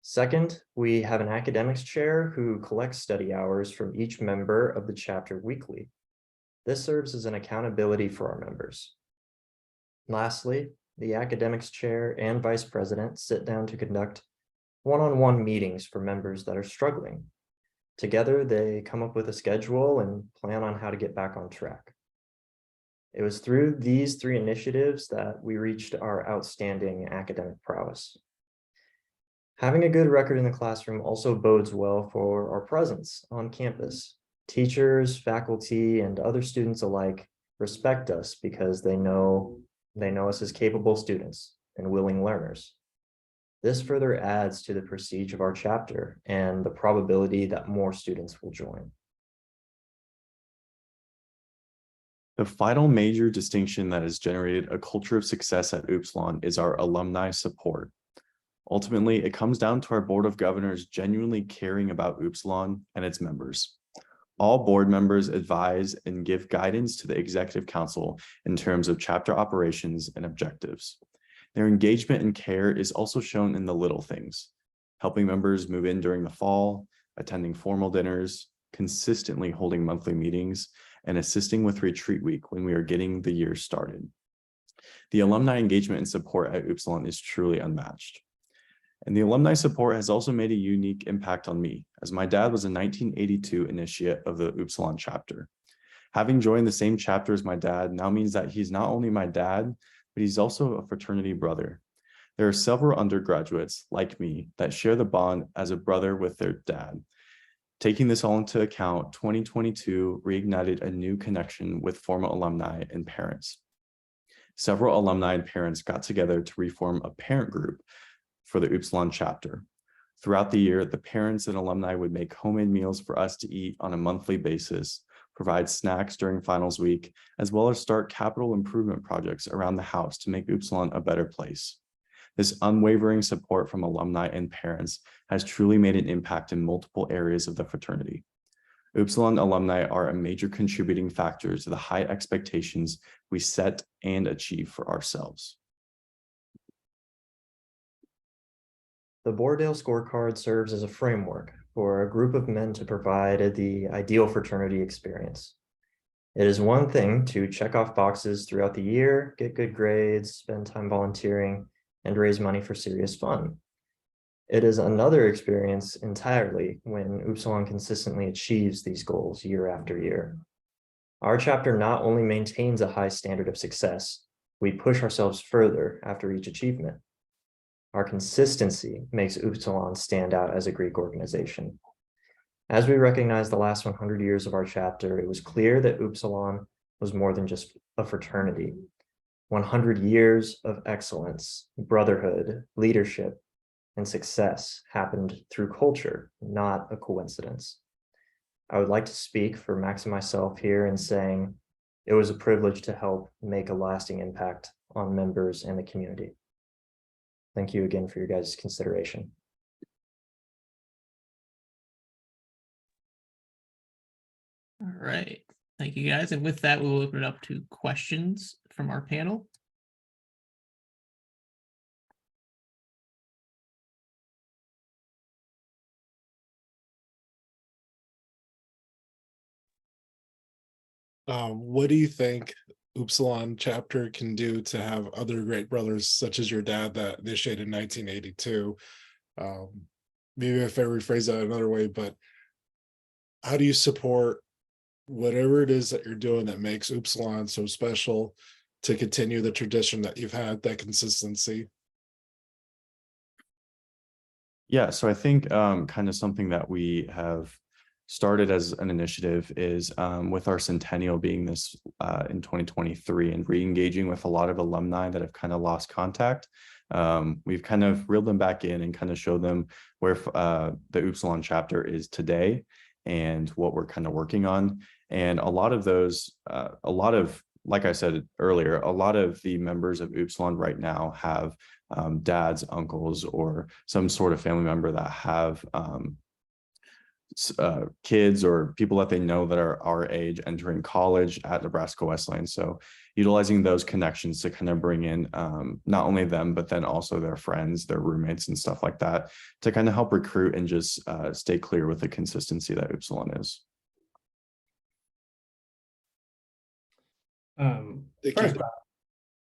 Second, we have an academics chair who collects study hours from each member of the chapter weekly. This serves as an accountability for our members. Lastly, the academics chair and vice president sit down to conduct one-on-one meetings for members that are struggling. Together, they come up with a schedule and plan on how to get back on track. It was through these three initiatives that we reached our outstanding academic prowess. Having a good record in the classroom also bodes well for our presence on campus. Teachers, faculty, and other students alike respect us because they know us as capable students and willing learners. This further adds to the prestige of our chapter and the probability that more students will join. The final major distinction that has generated a culture of success at Upsilon is our alumni support. Ultimately, it comes down to our board of governors genuinely caring about Upsilon and its members. All board members advise and give guidance to the executive council in terms of chapter operations and objectives. Their engagement and care is also shown in the little things, helping members move in during the fall, attending formal dinners, consistently holding monthly meetings, and assisting with retreat week when we are getting the year started. The alumni engagement and support at Upsilon is truly unmatched. And the alumni support has also made a unique impact on me, as my dad was a 1982 initiate of the Upsilon chapter. Having joined the same chapter as my dad now means that he's not only my dad, but he's also a fraternity brother. There are several undergraduates like me that share the bond as a brother with their dad. Taking this all into account, 2022 reignited a new connection with former alumni and parents. Several alumni and parents got together to reform a parent group for the Upsilon chapter. Throughout the year, the parents and alumni would make homemade meals for us to eat on a monthly basis, provide snacks during finals week, as well as start capital improvement projects around the house to make Upsilon a better place. This unwavering support from alumni and parents has truly made an impact in multiple areas of the fraternity. Upsilon alumni are a major contributing factor to the high expectations we set and achieve for ourselves. The Bordale scorecard serves as a framework for a group of men to provide the ideal fraternity experience. It is one thing to check off boxes throughout the year, get good grades, spend time volunteering, and raise money for serious fun. It is another experience entirely when Upsilon consistently achieves these goals year after year. Our chapter not only maintains a high standard of success, we push ourselves further after each achievement. Our consistency makes Upsilon stand out as a Greek organization. As we recognize the last 100 years of our chapter, it was clear that Upsilon was more than just a fraternity. 100 years of excellence, brotherhood, leadership, and success happened through culture, not a coincidence. I would like to speak for Max and myself here in saying it was a privilege to help make a lasting impact on members and the community. Thank you again for your guys' consideration. All right. Thank you, guys. And with that, we will open it up to questions from our panel. What do you think Upsilon chapter can do to have other great brothers such as your dad that initiated in 1982? Maybe if I rephrase that another way, but how do you support whatever it is that you're doing that makes Upsilon so special to continue the tradition that you've had, that consistency? Yeah, so I think kind of something that we have started as an initiative is with our centennial being this in 2023 and re-engaging with a lot of alumni that have kind of lost contact. We've kind of reeled them back in and kind of showed them where the Upsilon chapter is today and what we're kind of working on. And a lot of those, like I said earlier, a lot of the members of Upsilon right now have dads, uncles, or some sort of family member that have kids or people that they know that are our age entering college at Nebraska Wesleyan. So utilizing those connections to kind of bring in not only them, but then also their friends, their roommates and stuff like that to kind of help recruit and just stay clear with the consistency that Upsilon is. First off,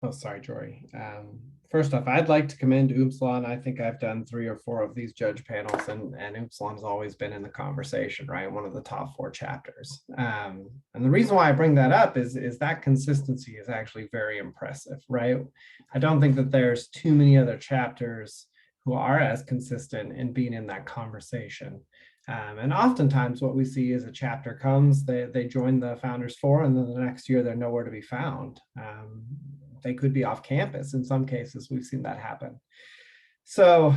oh, sorry, Jory. First off, I'd like to commend Upsilon. I think I've done 3 or 4 of these judge panels, and Upsilon's always been in the conversation, right? One of the top 4 chapters. And the reason why I bring that up is that consistency is actually very impressive, right? I don't think that there's too many other chapters who are as consistent in being in that conversation. And oftentimes what we see is a chapter comes, they join the Founders Forum, and then the next year they're nowhere to be found. They could be off campus. In some cases, we've seen that happen. So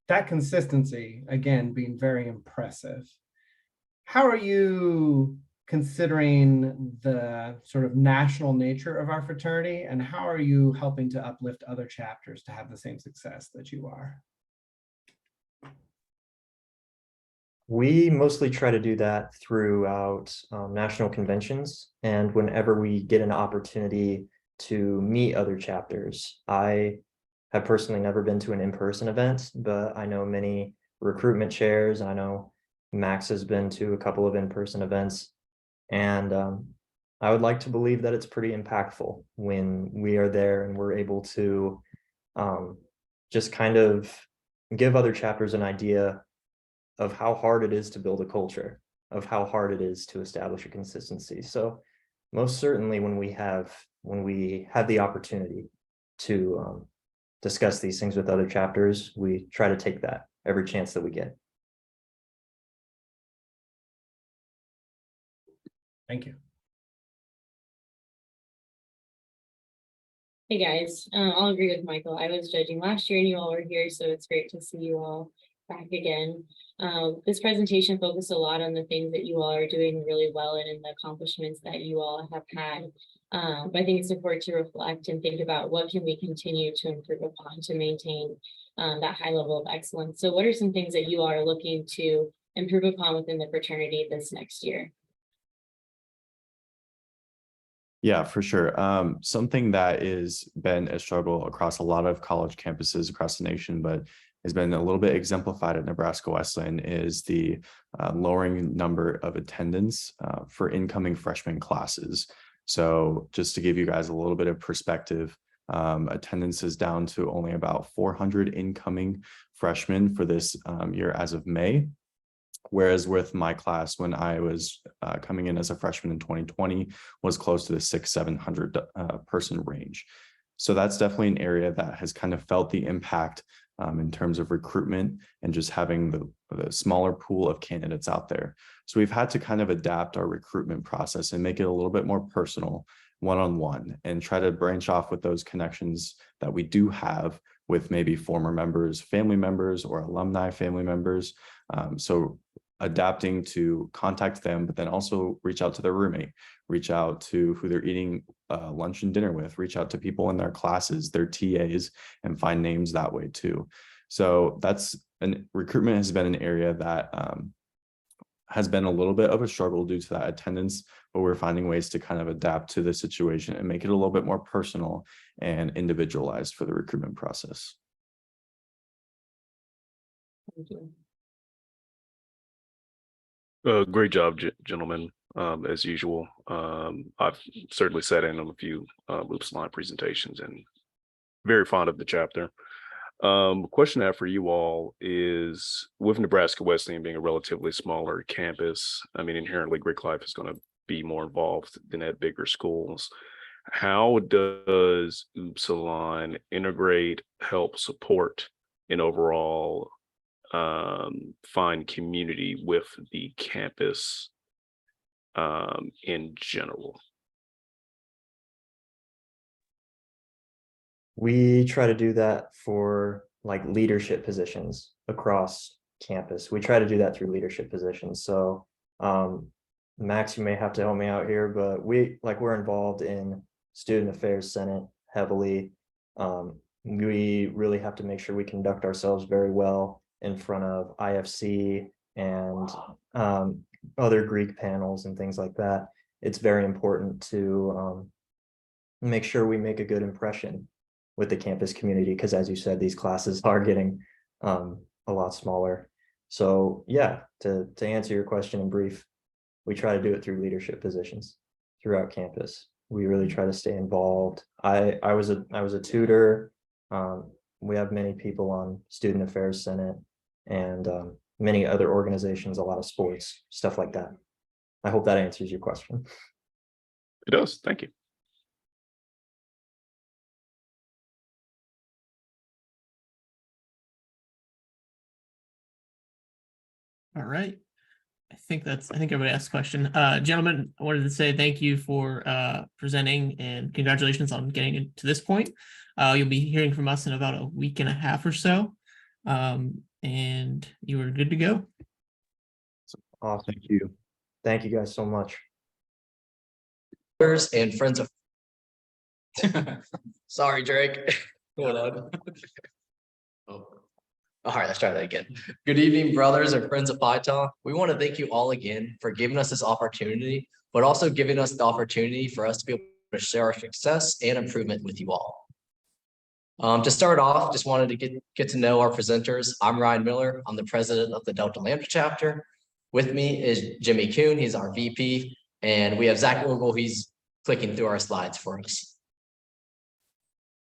that consistency, again, being very impressive. How are you considering the sort of national nature of our fraternity, and how are you helping to uplift other chapters to have the same success that you are? We mostly try to do that throughout national conventions, and whenever we get an opportunity to meet other chapters. I have personally never been to an in-person event, but I know many recruitment chairs. I know Max has been to a couple of in-person events, and I would like to believe that it's pretty impactful when we are there and we're able to just kind of give other chapters an idea of how hard it is to build a culture, of how hard it is to establish a consistency. So most certainly when we have the opportunity to discuss these things with other chapters, we try to take that every chance that we get. Thank you. Hey guys, I'll agree with Michael. I was judging last year and you all were here, so it's great to see you all back again. This presentation focused a lot on the things that you all are doing really well and in the accomplishments that you all have had. But I think it's important to reflect and think about what can we continue to improve upon to maintain that high level of excellence. So what are some things that you are looking to improve upon within the fraternity this next year? Yeah, for sure. Something that has been a struggle across a lot of college campuses across the nation, but has been a little bit exemplified at Nebraska Wesleyan is the lowering number of attendance for incoming freshman classes. So just to give you guys a little bit of perspective, attendance is down to only about 400 incoming freshmen for this year as of May. Whereas with my class, when I was coming in as a freshman in 2020, was close to the 600-700 person range. So that's definitely an area that has kind of felt the impact in terms of recruitment and just having the smaller pool of candidates out there. So we've had to kind of adapt our recruitment process and make it a little bit more personal, one-on-one, and try to branch off with those connections that we do have with maybe former members, family members, or alumni family members. So adapting to contact them, but then also reach out to their roommate, reach out to who they're eating lunch and dinner with, reach out to people in their classes, their TAs, and find names that way too. So recruitment has been an area that has been a little bit of a struggle due to that attendance but we're finding ways to kind of adapt to the situation and make it a little bit more personal and individualized for the recruitment process. Thank you. Great job, gentlemen, as usual. I've certainly sat in on a few Upsilon presentations and very fond of the chapter. Question I have for you all is, with Nebraska Wesleyan being a relatively smaller campus, I mean, inherently Greek life is going to be more involved than at bigger schools. How does Upsilon integrate, help support, and overall find community with the campus in general? We try to do that for like leadership positions across campus. We try to do that through leadership positions. So Max, you may have to help me out here, but we're involved in Student Affairs Senate heavily. We really have to make sure we conduct ourselves very well in front of IFC and other Greek panels and things like that. It's very important to make sure we make a good impression with the campus community, because as you said, these classes are getting a lot smaller. So yeah, to answer your question in brief, we try to do it through leadership positions throughout campus. We really try to stay involved. I was a tutor. We have many people on Student Affairs Senate and many other organizations, a lot of sports, stuff like that. I hope that answers your question. It does. Thank you. All right. I think everybody asked a question. Gentlemen, I wanted to say thank you for presenting and congratulations on getting it to this point. You'll be hearing from us in about a week and a half or so. And you are good to go. Awesome. Thank you. Thank you guys so much. And friends of sorry, Drake. Hold on. Oh. All right, let's try that again. Good evening, brothers and friends of Phi Tau. We want to thank you all again for giving us this opportunity, but also giving us the opportunity for us to be able to share our success and improvement with you all. To start off, just wanted to get to know our presenters. I'm Ryan Miller. I'm the president of the Delta Lambda chapter. With me is Jimmy Kuhn. He's our VP. And we have Zach Ogle. He's clicking through our slides for us.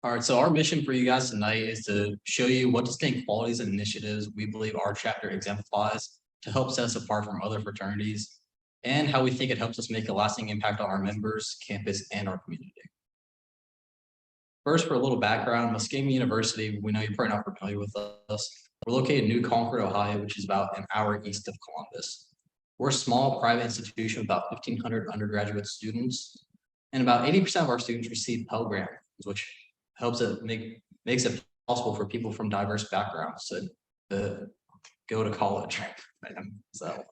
All right, so our mission for you guys tonight is to show you what distinct qualities and initiatives we believe our chapter exemplifies to help set us apart from other fraternities, and how we think it helps us make a lasting impact on our members, campus, and our community. First, for a little background, Muskingum University, we know you're probably not familiar with us. We're located in New Concord, Ohio, which is about an hour east of Columbus. We're a small private institution with about 1,500 undergraduate students, and about 80% of our students receive Pell Grants, which helps it makes it possible for people from diverse backgrounds to go to college. So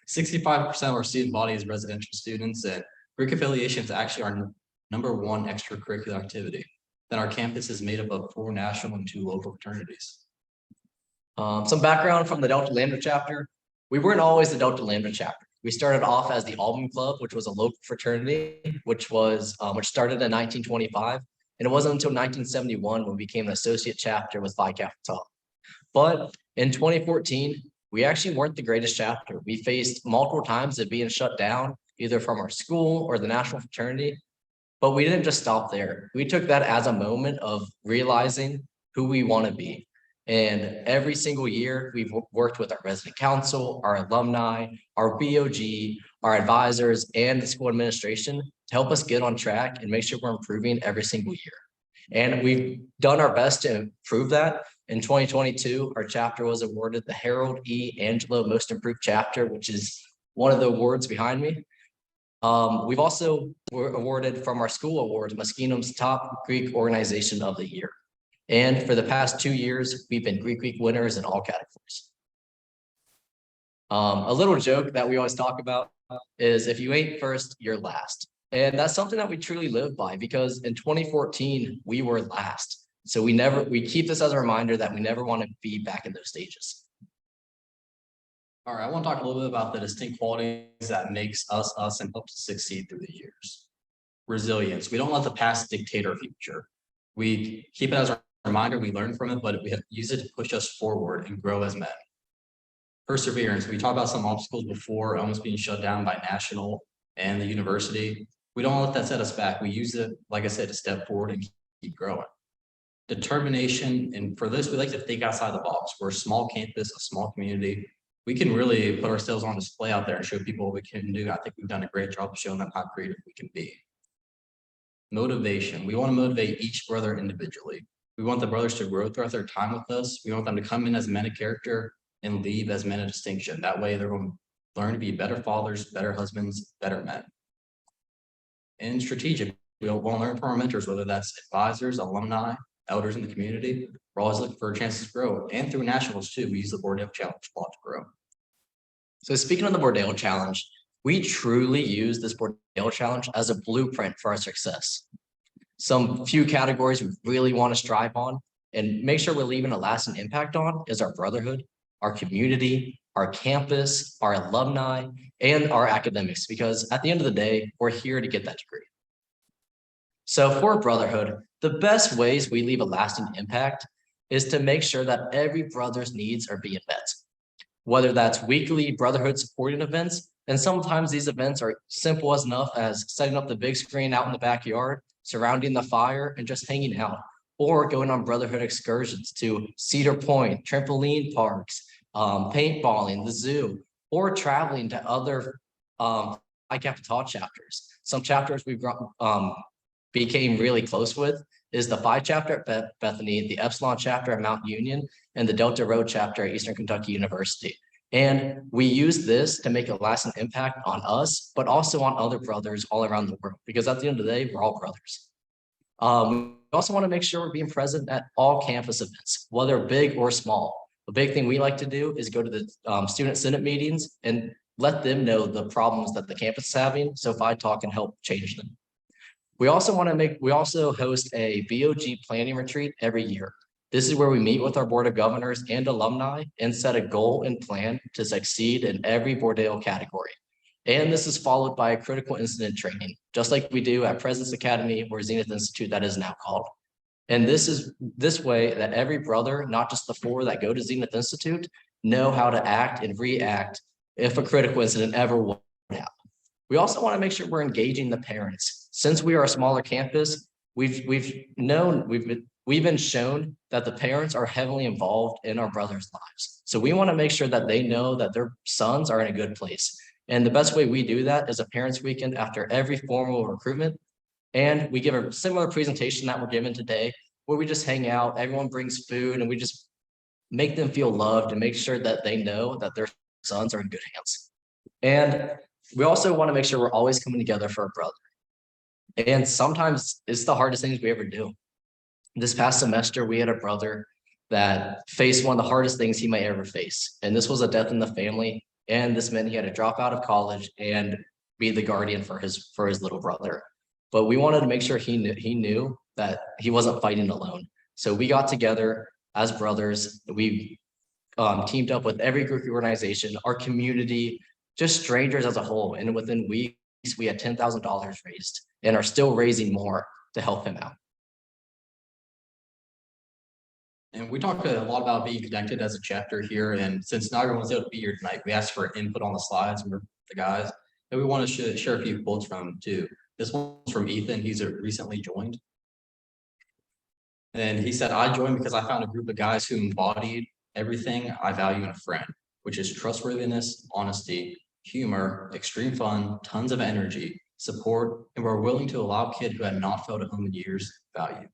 65% of our student body is residential students, and Greek affiliation is actually our #1 extracurricular activity. Then our campus is made up of 4 national and 2 local fraternities. Some background from the Delta Lambda chapter. We weren't always the Delta Lambda chapter. We started off as the Album Club, which was a local fraternity, which started in 1925. And it wasn't until 1971 when we became an associate chapter with Phi Kappa Tau. But in 2014, we actually weren't the greatest chapter. We faced multiple times of being shut down, either from our school or the national fraternity. But we didn't just stop there. We took that as a moment of realizing who we want to be. And every single year, we've worked with our resident council, our alumni, our BOG, our advisors, and the school administration to help us get on track and make sure we're improving every single year. And we've done our best to improve that. In 2022, our chapter was awarded the Harold E. Angelo Most Improved Chapter, which is one of the awards behind me. We've also were awarded from our school awards, Muskingum's Top Greek Organization of the Year. And for the past 2 years, we've been Greek Week winners in all categories. A little joke that we always talk about is if you ain't first, you're last. And that's something that we truly live by, because in 2014, we were last. So we keep this as a reminder that we never want to be back in those stages. All right, I want to talk a little bit about the distinct qualities that makes us us and help to succeed through the years. Resilience. We don't let the past dictate our future. We keep it as a reminder, we learn from it, but we use it to push us forward and grow as men. Perseverance. We talked about some obstacles before, almost being shut down by national and the university. We don't let that set us back. We use it, like I said, to step forward and keep growing. Determination. And for this, we like to think outside the box. We're a small campus, a small community. We can really put ourselves on display out there and show people what we can do. I think we've done a great job of showing them how creative we can be. Motivation. We want to motivate each brother individually. We want the brothers to grow throughout their time with us. We want them to come in as men of character and leave as men of distinction. That way they're going to learn to be better fathers, better husbands, better men. And strategic. We want to learn from our mentors, whether that's advisors, alumni, elders in the community. We're always looking for chances to grow. And through nationals too, we use the Bordeaux Challenge a lot to grow. So speaking of the Bordeaux Challenge, we truly use this Bordeaux Challenge as a blueprint for our success. Some few categories we really want to strive on and make sure we're leaving a lasting impact on is our brotherhood, our community, our campus, our alumni, and our academics, because at the end of the day, we're here to get that degree. So for brotherhood, the best ways we leave a lasting impact is to make sure that every brother's needs are being met. Whether that's weekly brotherhood supporting events, and sometimes these events are simple as enough as setting up the big screen out in the backyard, surrounding the fire, and just hanging out, or going on brotherhood excursions to Cedar Point, trampoline parks, paintballing, the zoo, or traveling to other Phi Kappa Tau chapters. Some chapters we've became really close with is the Phi chapter at Bethany, the Upsilon chapter at Mount Union, and the Delta Road chapter at Eastern Kentucky University. And we use this to make a lasting impact on us, but also on other brothers all around the world, because at the end of the day, we're all brothers. We also want to make sure we're being present at all campus events, whether big or small. A big thing we like to do is go to the student senate meetings and let them know the problems that the campus is having, so Phi Talk can help change them. We also host a BOG planning retreat every year. This is where we meet with our board of governors and alumni and set a goal and plan to succeed in every Bordeaux category. And this is followed by a critical incident training, just like we do at Presence Academy or Zenith Institute, that is now called. And this way that every brother, not just the 4 that go to Zenith Institute, know how to act and react if a critical incident ever would happen. We also want to make sure we're engaging the parents. Since we are a smaller campus, we've been shown that the parents are heavily involved in our brothers' lives. So we want to make sure that they know that their sons are in a good place. And the best way we do that is a parents' weekend after every formal recruitment. And we give a similar presentation that we're given today, where we just hang out, everyone brings food, and we just make them feel loved and make sure that they know that their sons are in good hands. And we also want to make sure we're always coming together for a brother. And sometimes it's the hardest things we ever do. This past semester, we had a brother that faced one of the hardest things he might ever face. And this was a death in the family. And this meant he had to drop out of college and be the guardian for his little brother. But we wanted to make sure he knew that he wasn't fighting alone. So we got together as brothers. We teamed up with every group organization, our community, just strangers as a whole. And within weeks, we had $10,000 raised and are still raising more to help him out. And we talked a lot about being connected as a chapter here. And since not everyone's able to be here tonight, we asked for input on the slides from the guys. And we want to share a few quotes from them too. This one's from Ethan. He's recently joined. And he said, I joined because I found a group of guys who embodied everything I value in a friend, which is trustworthiness, honesty, humor, extreme fun, tons of energy, support, and we're willing to allow a kid who had not felt at home in years value.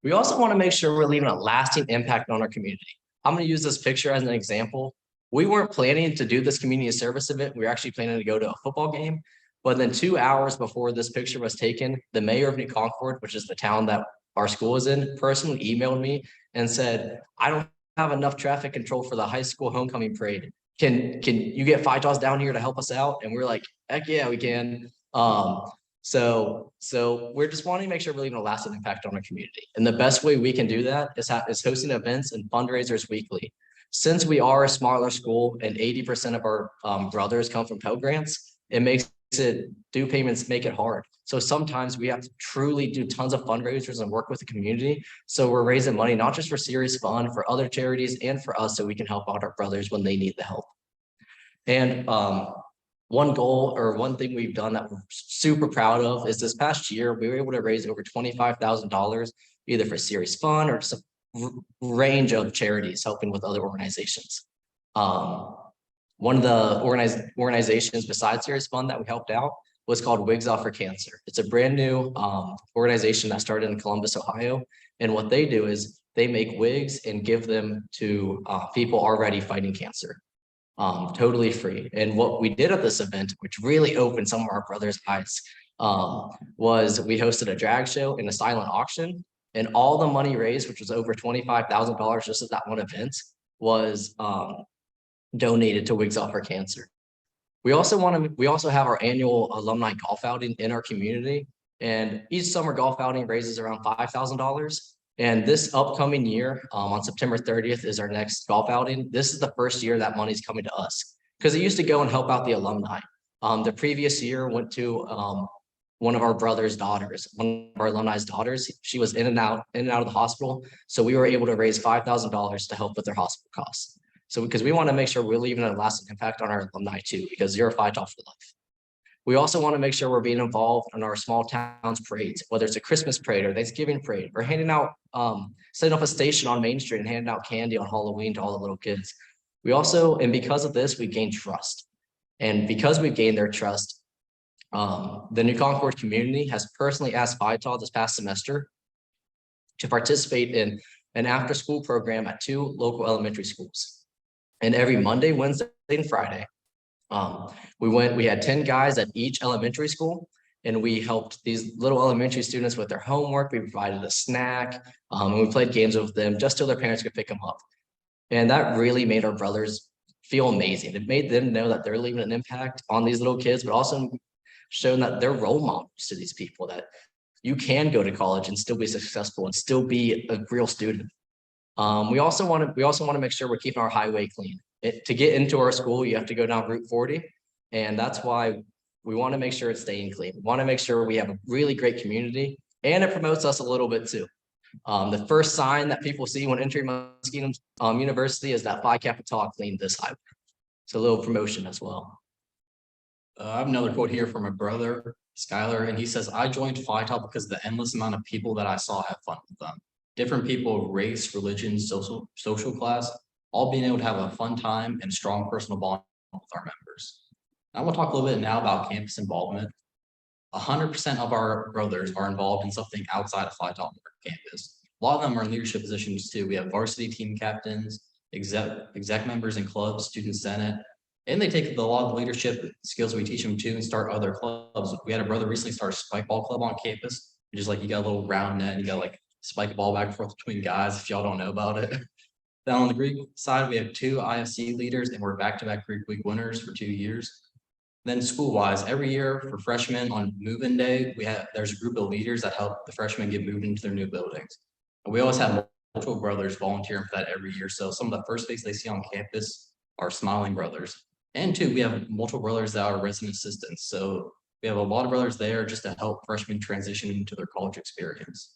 We also want to make sure we're leaving a lasting impact on our community. I'm going to use this picture as an example. We weren't planning to do this community service event. We were actually planning to go to a football game. But then 2 hours before this picture was taken, the mayor of New Concord, which is the town that our school is in, personally emailed me and said, I don't have enough traffic control for the high school homecoming parade. Can you get Phi Taus down here to help us out? And we're like, heck yeah, we can. So we're just wanting to make sure we're leaving a lasting impact on our community. And the best way we can do that is hosting events and fundraisers weekly. Since we are a smaller school and 80% of our brothers come from Pell Grants, it makes it, due payments make it hard. So sometimes we have to truly do tons of fundraisers and work with the community. So we're raising money, not just for Serious Fun, for other charities and for us, so we can help out our brothers when they need the help. And one goal or one thing we've done that we're super proud of is this past year, we were able to raise over $25,000, either for Serious Fun or some range of charities helping with other organizations. One of the organizations besides Serious Fun that we helped out was called Wigs Off for Cancer. It's a brand new organization that started in Columbus, Ohio. And what they do is they make wigs and give them to people already fighting cancer, totally free. And what we did at this event, which really opened some of our brothers' eyes, was we hosted a drag show and a silent auction. And all the money raised, which was over $25,000 just at that one event, was donated to Wigs Off for Cancer. We also have our annual alumni golf outing in our community, and each summer golf outing raises around $5,000. And this upcoming year, on September 30th, is our next golf outing. This is the first year that money's coming to us, because it used to go and help out the alumni. The previous year went to one of our brother's daughters, one of our alumni's daughters. She was in and out of the hospital, so we were able to raise $5,000 to help with their hospital costs. So because we want to make sure we're leaving a lasting impact on our alumni too, because you're a Phi Tau for life. We also want to make sure we're being involved in our small towns parades, whether it's a Christmas parade or Thanksgiving parade, or handing out, setting up a station on Main Street and handing out candy on Halloween to all the little kids. We also, and because of this, we gained trust. And because we've gained their trust, the New Concord community has personally asked Phi Tau this past semester to participate in an after-school program at 2 local elementary schools. And every Monday, Wednesday, and Friday, we had 10 guys at each elementary school, and we helped these little elementary students with their homework. We provided a snack, and we played games with them just till their parents could pick them up. And that really made our brothers feel amazing. It made them know that they're leaving an impact on these little kids, but also showing that they're role models to these people, that you can go to college and still be successful and still be a real student. We also want to make sure we're keeping our highway clean. To get into our school, you have to go down Route 40. And that's why we want to make sure it's staying clean. We want to make sure we have a really great community, and it promotes us a little bit too. The first sign that people see when entering Muskingum University is that Phi Kappa Tau cleaned this highway. It's a little promotion as well. I have another quote here from my brother, Skylar, and he says, "I joined Phi Tau because of the endless amount of people that I saw have fun with them. Different people of race, religion, social class, all being able to have a fun time and strong personal bond with our members." I want to talk a little bit now about campus involvement. 100% of our brothers are involved in something outside of Phi Tau campus. A lot of them are in leadership positions too. We have varsity team captains, exec members in clubs, student senate, and they take a lot of the leadership skills we teach them too and start other clubs. We had a brother recently start a spike ball club on campus, which is like you got a little round net and you got like spike a ball back and forth between guys, if y'all don't know about it. Then on the Greek side, we have 2 IFC leaders, and we're back-to-back Greek week winners for 2 years. Then school-wise, every year for freshmen on move-in day, there's a group of leaders that help the freshmen get moved into their new buildings. And we always have multiple brothers volunteering for that every year. So some of the first faces they see on campus are smiling brothers. And 2, we have multiple brothers that are resident assistants. So we have a lot of brothers there just to help freshmen transition into their college experience.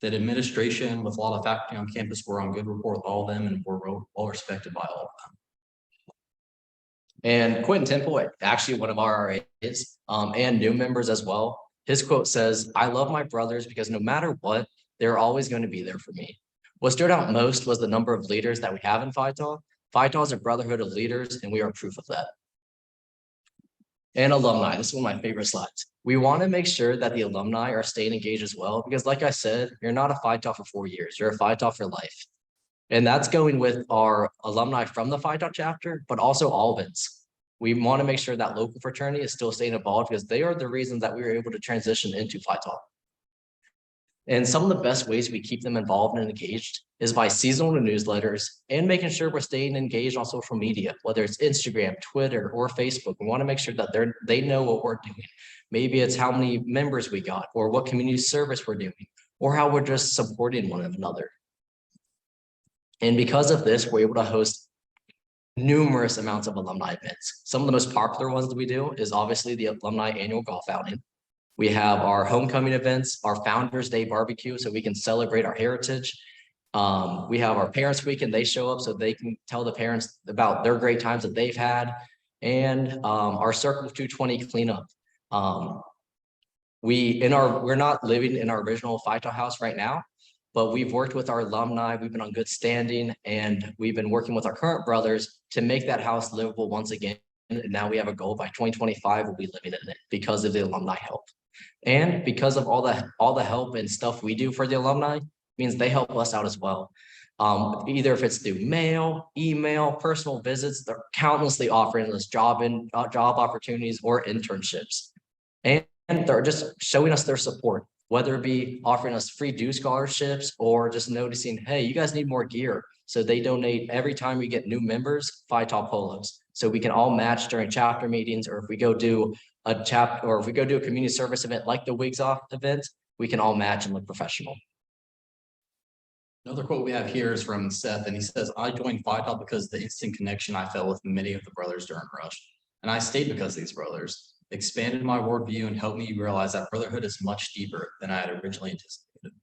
That administration with a lot of faculty on campus, we're on good rapport with all of them, and we're well respected by all of them. And Quentin Temple, actually one of our RAs, and new members as well, his quote says, "I love my brothers because no matter what, they're always going to be there for me." What stood out most was the number of leaders that we have in Phi Tau. Phi Tau is a brotherhood of leaders, and we are proof of that. And alumni, this is one of my favorite slides. We want to make sure that the alumni are staying engaged as well, because like I said, you're not a Phi Tau for 4 years, you're a Phi Tau for life. And that's going with our alumni from the Phi Tau chapter, but also Albans. We want to make sure that local fraternity is still staying involved, because they are the reasons that we were able to transition into Phi Tau. And some of the best ways we keep them involved and engaged is by seasonal newsletters and making sure we're staying engaged on social media, whether it's Instagram, Twitter, or Facebook. We want to make sure that they know what we're doing. Maybe it's how many members we got, or what community service we're doing, or how we're just supporting one another. And because of this, we're able to host numerous amounts of alumni events. Some of the most popular ones that we do is obviously the alumni annual golf outing. We have our homecoming events, our Founders Day barbecue, so we can celebrate our heritage. We have our parents weekend, they show up so they can tell the parents about their great times that they've had. And our Circle of 220 cleanup. We're not living in our original Phi Tau house right now, but we've worked with our alumni, we've been on good standing, and we've been working with our current brothers to make that house livable once again. And now we have a goal by 2025, we'll be living in it because of the alumni help. And because of all the help and stuff we do for the alumni, means they help us out as well. Either if it's through mail, email, personal visits, they're countlessly offering us job opportunities or internships. And they're just showing us their support, whether it be offering us free due scholarships or just noticing, hey, you guys need more gear. So they donate every time we get new members, Phi Tau polos. So we can all match during chapter meetings, or if we go do a community service event like the Wigs Off event, we can all match and look professional. Another quote we have here is from Seth, and he says, I joined Phi Tau because of the instant connection I felt with many of the brothers during Rush. And I stayed because these brothers expanded my worldview and helped me realize that brotherhood is much deeper than I had originally anticipated.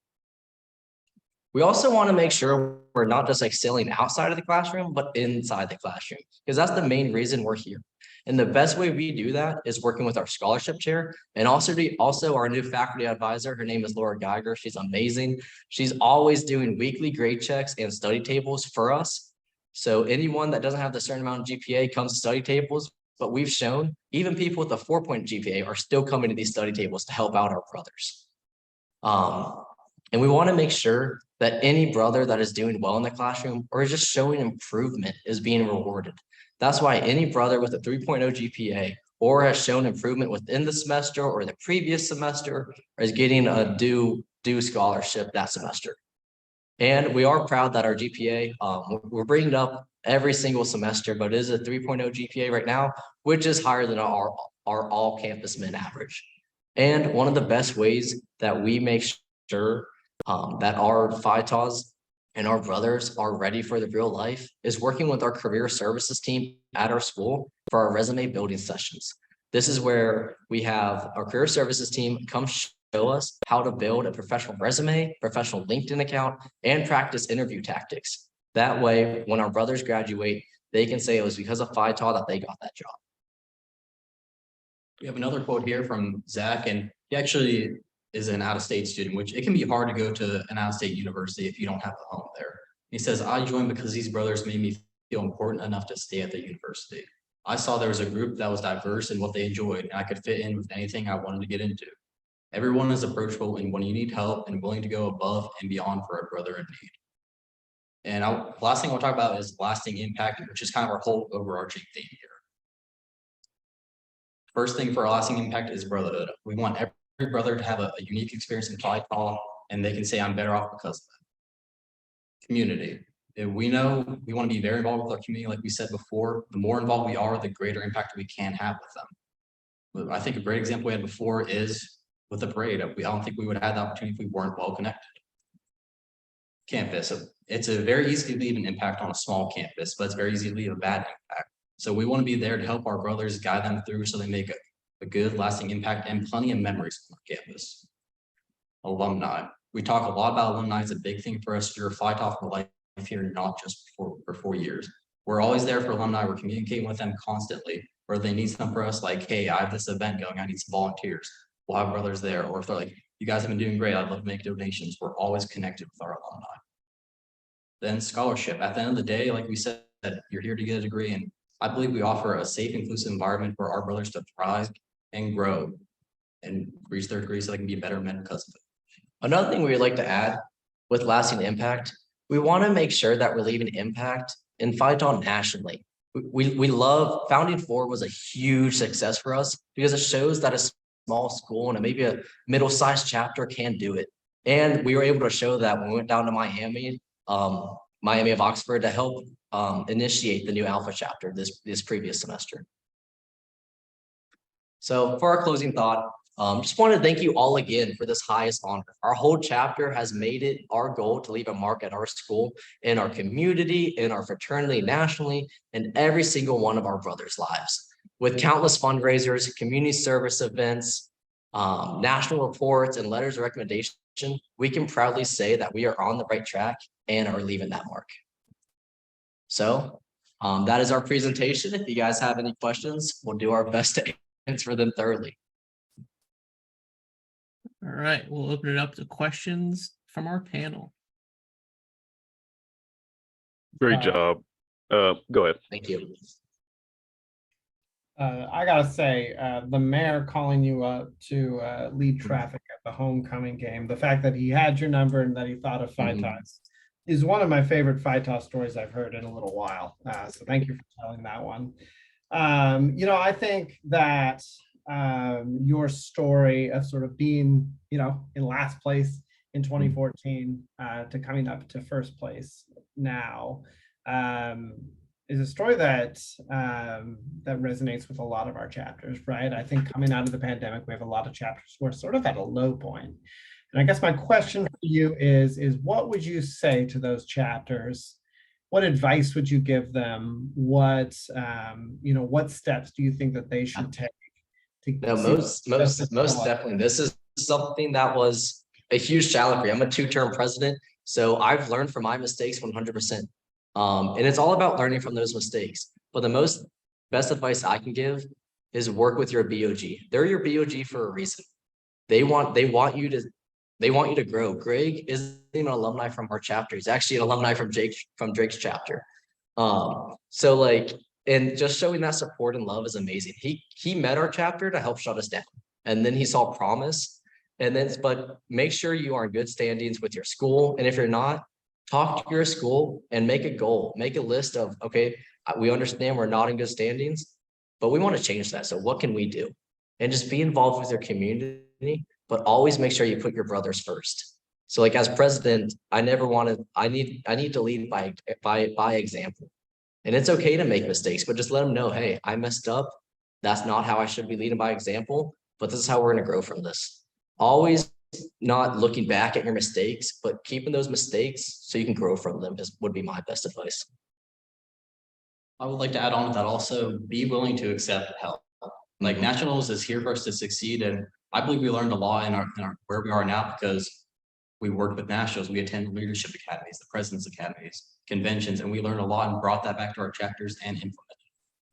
We also want to make sure we're not just excelling outside of the classroom, but inside the classroom, because that's the main reason we're here. And the best way we do that is working with our scholarship chair and also our new faculty advisor. Her name is Laura Geiger. She's amazing. She's always doing weekly grade checks and study tables for us. So anyone that doesn't have the certain amount of GPA comes to study tables, but we've shown even people with a 4-point GPA are still coming to these study tables to help out our brothers. And we want to make sure that any brother that is doing well in the classroom or is just showing improvement is being rewarded. That's why any brother with a 3.0 GPA or has shown improvement within the semester or the previous semester is getting a due scholarship that semester. And we are proud that our GPA, we're bringing it up every single semester, but it is a 3.0 GPA right now, which is higher than our all campus min average. And one of the best ways that we make sure that our Phi Taus and our brothers are ready for the real life is working with our career services team at our school for our resume building sessions. This is where we have our career services team come show us how to build a professional resume, professional LinkedIn account, and practice interview tactics. That way, when our brothers graduate, they can say it was because of Phi Tau that they got that job. We have another quote here from Zach, and he actually is an out-of-state student, which it can be hard to go to an out-of-state university if you don't have a home there. He says, I joined because these brothers made me feel important enough to stay at the university. I saw there was a group that was diverse in what they enjoyed, and I could fit in with anything I wanted to get into. Everyone is approachable, and when you need help and willing to go above and beyond for a brother in need. And last thing I'll talk about is lasting impact, which is kind of our whole overarching theme here. First thing for our lasting impact is brotherhood. We want every brother to have a unique experience in Phi Tau, and they can say I'm better off because of that. Community. If we know we want to be very involved with our community, like we said before, the more involved we are, the greater impact we can have with them. I think a great example we had before is with the parade. I don't think we would have had the opportunity if we weren't well connected. Campus. It's a very easy to leave an impact on a small campus, but it's very easy to leave a bad impact. So we want to be there to help our brothers, guide them through so they make a good lasting impact and plenty of memories on campus. Alumni. We talk a lot about alumni. It's a big thing for us. You're a Phi Tau for life here, not just for 4 years. We're always there for alumni. We're communicating with them constantly, where they need something for us, like, hey, I have this event going, I need some volunteers. We'll have brothers there. Or if they're like, you guys have been doing great, I'd love to make donations. We're always connected with our alumni. Then scholarship. At the end of the day, like we said, you're here to get a degree, and I believe we offer a safe, inclusive environment for our brothers to thrive and grow and reach their degrees so they can be better men because of it. Another thing we would like to add with lasting impact, we want to make sure that we're leaving impact in Phi Tau nationally. We love Founding 4 was a huge success for us because it shows that a small school and maybe a middle-sized chapter can do it. And we were able to show that when we went down to Miami of Oxford to help initiate the new Alpha chapter this previous semester. So for our closing thought, Just want to thank you all again for this highest honor. Our whole chapter has made it our goal to leave a mark at our school, in our community, in our fraternity nationally, and every single one of our brothers' lives. With countless fundraisers, community service events, national reports, and letters of recommendation, we can proudly say that we are on the right track and are leaving that mark. So that is our presentation. If you guys have any questions, we'll do our best to answer them thoroughly. All right, we'll open it up to questions from our panel. Great job. Go ahead. Thank you. I gotta say, the mayor calling you up to lead traffic at the homecoming game, the fact that he had your number and that he thought of Phytos is one of my favorite Phytos stories I've heard in a little while. So thank you for telling that one. I think that your story of sort of being, in last place in 2014 to coming up to first place now is a story that that resonates with a lot of our chapters, right? I think coming out of the pandemic, we have a lot of chapters who are sort of at a low point. And I guess my question for you is what would you say to those chapters? What advice would you give them? What steps do you think that they should take? Most definitely. This is something that was a huge challenge for me. I'm a two-term president, so I've learned from my mistakes 100%. And it's all about learning from those mistakes. But the best advice I can give is work with your BOG. They're your BOG for a reason. They want you to grow. Greg isn't an alumni from our chapter. He's actually an alumni from Drake's chapter. And just showing that support and love is amazing. He met our chapter to help shut us down. And then he saw promise. But make sure you are in good standings with your school. And if you're not, talk to your school and make a goal. Make a list of, okay, we understand we're not in good standings, but we want to change that. So what can we do? And just be involved with your community, but always make sure you put your brothers first. So like as president, I need to lead by example. And it's okay to make mistakes, but just let them know, hey, I messed up. That's not how I should be leading by example, but this is how we're going to grow from this. Always not looking back at your mistakes, but keeping those mistakes so you can grow from them would be my best advice. I would like to add on to that also, be willing to accept help. Like Nationals is here for us to succeed. And I believe we learned a lot in our where we are now because we worked with Nationals. We attended leadership academies, the president's academies, conventions, and we learned a lot and brought that back to our chapters and implemented.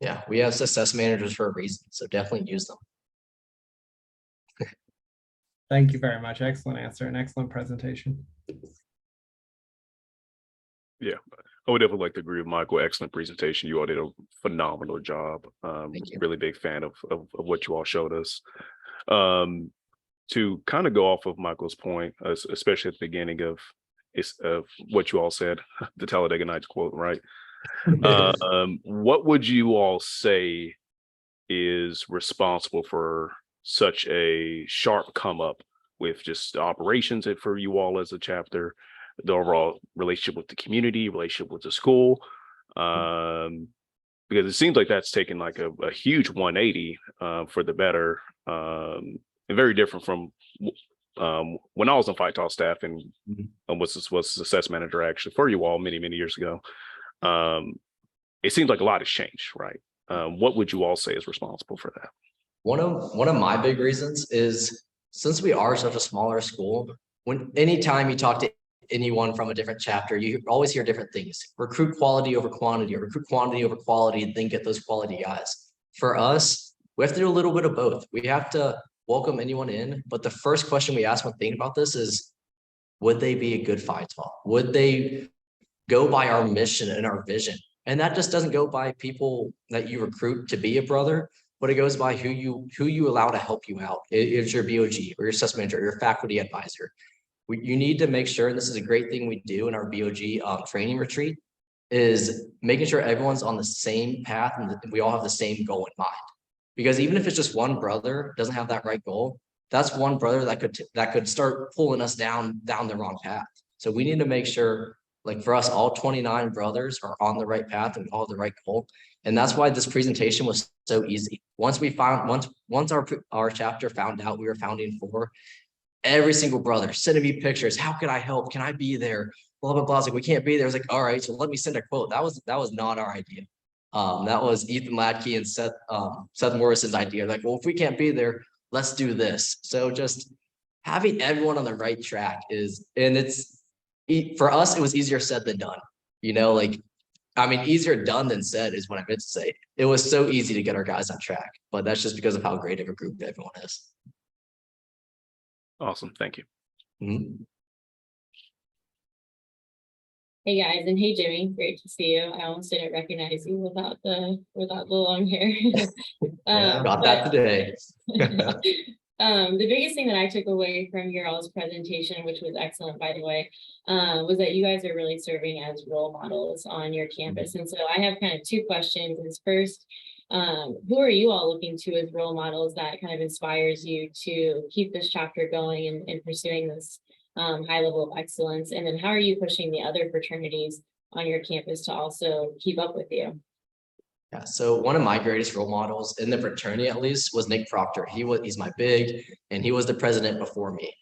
Yeah, we have success managers for a reason, so definitely use them. Thank you very much. Excellent answer and excellent presentation. Yeah, I would definitely like to agree with Michael. Excellent presentation. You all did a phenomenal job. Really big fan of what you all showed us. To kind of go off of Michael's point, especially at the beginning of what you all said, the Talladega Nights quote, right? What would you all say is responsible for such a sharp come up with just operations for you all as a chapter, the overall relationship with the community, relationship with the school? Because it seems like that's taken like a huge 180 for the better, and very different from when I was on Phytos staff and was success manager actually for you all many years ago. It seems like a lot has changed, right? What would you all say is responsible for that? One of my big reasons is, since we are such a smaller school, anytime you talk to anyone from a different chapter, you always hear different things. Recruit quality over quantity, or recruit quantity over quality, and then get those quality guys. For us, we have to do a little bit of both. We have to welcome anyone in, but the first question we ask when thinking about this is, would they be a good Phytos? Would they go by our mission and our vision? And that just doesn't go by people that you recruit to be a brother, but it goes by who you allow to help you out. It's your BOG or your assessment manager, or your faculty advisor. You need to make sure, and this is a great thing we do in our BOG training retreat, is making sure everyone's on the same path and we all have the same goal in mind. Because even if it's just one brother doesn't have that right goal, that's one brother that could start pulling us down the wrong path. So we need to make sure, like for us, all 29 brothers are on the right path and all the right goal. And that's why this presentation was so easy. Once our chapter found out we were founding 4, every single brother sending me pictures. How can I help? Can I be there? Blah, blah, blah. I was like, we can't be there. I was like, all right, so let me send a quote. That was not our idea. That was Ethan Ladke and Seth Morrison's idea. Like, well, if we can't be there, let's do this. So just having everyone on the right track for us, it was easier said than done. Like, I mean, easier done than said is what I meant to say. It was so easy to get our guys on track, but that's just because of how great of a group everyone is. Awesome. Thank you. Mhm. Hey guys, and hey Jimmy, great to see you. I almost didn't recognize you without the long hair. Got that today. The biggest thing that I took away from your all's presentation, which was excellent, by the way, was that you guys are really serving as role models on your campus. And so I have kind of 2 questions. Is first, who are you all looking to as role models that kind of inspires you to keep this chapter going and pursuing this high level of excellence? And then how are you pushing the other fraternities on your campus to also keep up with you? Yeah, so one of my greatest role models in the fraternity, at least, was Nick Proctor. He's my big, and he was the president before me.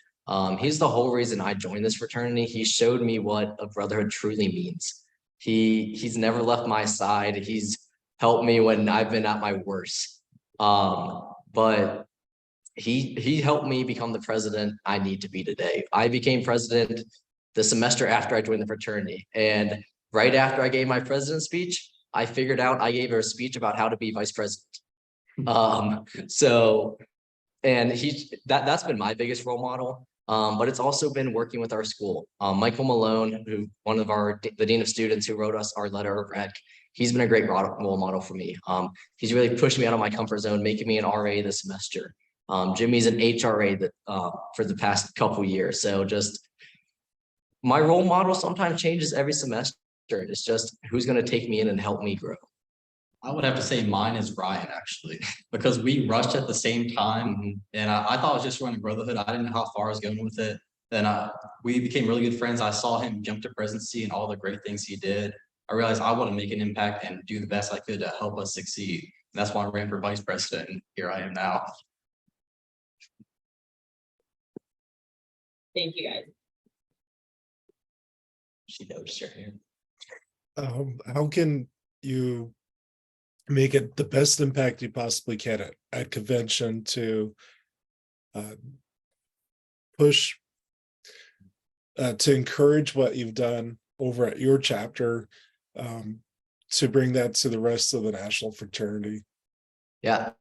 He's the whole reason I joined this fraternity. He showed me what a brotherhood truly means. He's never left my side. He's helped me when I've been at my worst. But he helped me become the president I need to be today. I became president the semester after I joined the fraternity, and right after I gave my president's speech, I figured out I gave her a speech about how to be vice president. That's been my biggest role model. But it's also been working with our school. Michael Malone, the dean of students who wrote us our letter of rec, he's been a great role model for me. He's really pushed me out of my comfort zone, making me an RA this semester. Jimmy's an HRA for the past couple years. So just my role model sometimes changes every semester. It's just who's going to take me in and help me grow. I would have to say mine is Ryan, actually, because we rushed at the same time. And I thought I was just running brotherhood. I didn't know how far I was going with it. Then we became really good friends. I saw him jump to presidency and all the great things he did. I realized I want to make an impact and do the best I could to help us succeed. And that's why I ran for vice president. And here I am now. Thank you guys. She noticed your hair. How can you make it the best impact you possibly can at convention to push to encourage what you've done over at your chapter to bring that to the rest of the national fraternity? Yeah,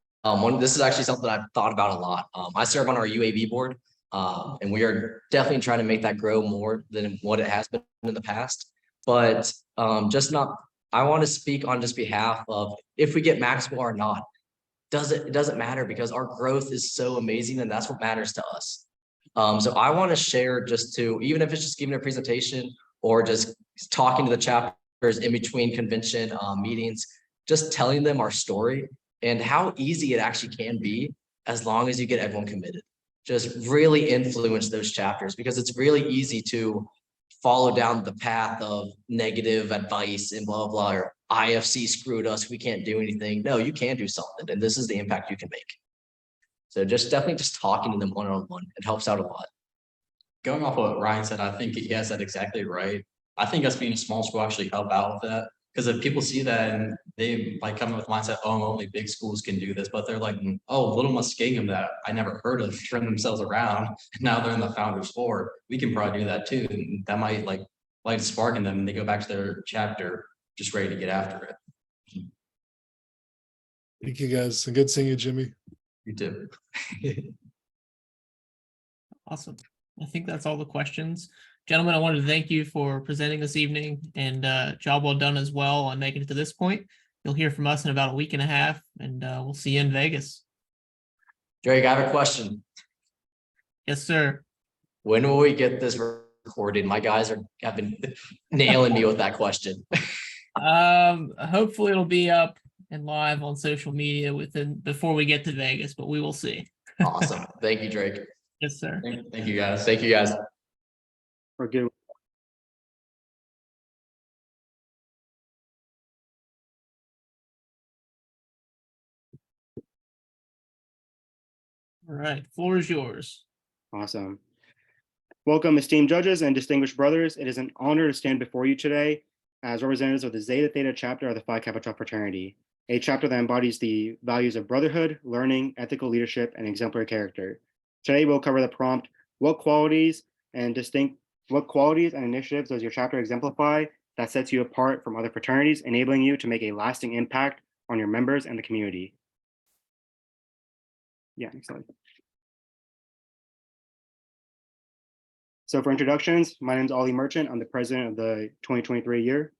this is actually something I've thought about a lot. I serve on our UAB board, and we are definitely trying to make that grow more than what it has been in the past. But I want to speak on just behalf of if we get Maxwell or not. It doesn't matter because our growth is so amazing and that's what matters to us. So I want to share even if it's just giving a presentation or just talking to the chapters in between convention meetings, just telling them our story and how easy it actually can be as long as you get everyone committed. Just really influence those chapters because it's really easy to follow down the path of negative advice and blah, blah, or IFC screwed us, we can't do anything. No, you can do something, and this is the impact you can make. So definitely just talking to them one-on-one, it helps out a lot. Going off what Ryan said, I think he has that exactly right. I think us being a small school actually help out with that. Because if people see that and they like come with mindset, oh, only big schools can do this, but they're like, oh, little Muskingum that I never heard of turn themselves around. And now they're in the Founders Four. We can probably do that too. And that might light a spark in them and they go back to their chapter just ready to get after it. Thank you guys. And good seeing you, Jimmy. You too. Awesome. I think that's all the questions. Gentlemen, I wanted to thank you for presenting this evening and job well done as well on making it to this point. You'll hear from us in about a week and a half and we'll see you in Vegas. Drake, I have a question. Yes, sir. When will we get this recorded? My guys have been nailing me with that question. Hopefully it'll be up and live on social media before we get to Vegas, but we will see. Awesome. Thank you, Drake. Yes, sir. Thank you guys. Thank you guys. We're good. All right, floor is yours. Awesome. Welcome, esteemed judges and distinguished brothers. It is an honor to stand before you today as representatives of the Zeta Theta chapter of the Phi Kappa Tau fraternity, a chapter that embodies the values of brotherhood, learning, ethical leadership, and exemplary character. Today, we'll cover the prompt, what qualities and initiatives does your chapter exemplify that sets you apart from other fraternities, enabling you to make a lasting impact on your members and the community? Yeah, next slide. So for introductions, my name is Ollie Merchant. I'm the president of the 2023 year.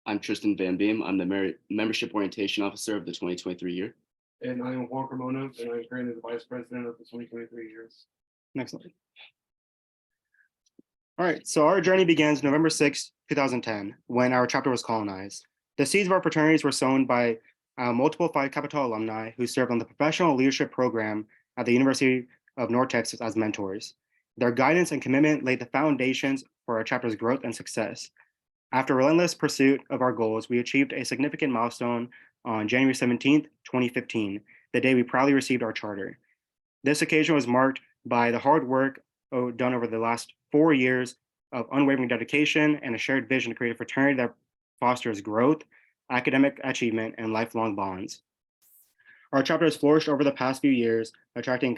I'm Tristan Van Beem. I'm the membership orientation officer of the 2023 year. And I am Juan Cremona, and I'm currently the vice president of the 2023 years. Next slide. All right, so our journey begins November 6, 2010, when our chapter was colonized. The seeds of our fraternities were sown by multiple Phi Kappa Tau alumni who served on the professional leadership program at the University of North Texas as mentors. Their guidance and commitment laid the foundations for our chapter's growth and success. After relentless pursuit of our goals, we achieved a significant milestone on January 17th, 2015, the day we proudly received our charter. This occasion was marked by the hard work done over the last 4 years of unwavering dedication and a shared vision to create a fraternity that fosters growth, academic achievement, and lifelong bonds. Our chapter has flourished over the past few years, attracting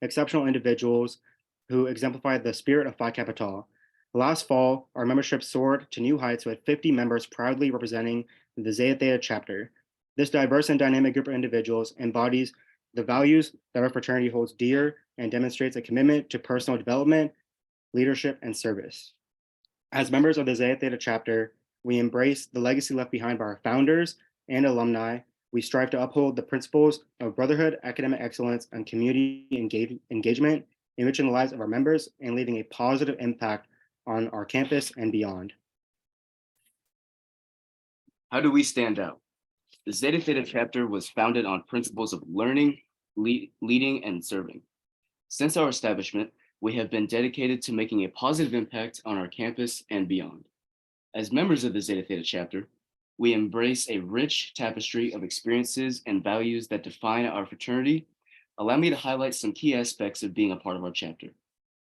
exceptional individuals who exemplified the spirit of Phi Kappa Tau. Last fall, our membership soared to new heights with 50 members proudly representing the Zeta Theta chapter. This diverse and dynamic group of individuals embodies the values that our fraternity holds dear and demonstrates a commitment to personal development, leadership, and service. As members of the Zeta Theta chapter, we embrace the legacy left behind by our founders and alumni. We strive to uphold the principles of brotherhood, academic excellence, and community engagement, enriching the lives of our members and leaving a positive impact on our campus and beyond. How do we stand out? The Zeta Theta chapter was founded on principles of learning, leading, and serving. Since our establishment, we have been dedicated to making a positive impact on our campus and beyond. As members of the Zeta Theta chapter, we embrace a rich tapestry of experiences and values that define our fraternity. Allow me to highlight some key aspects of being a part of our chapter.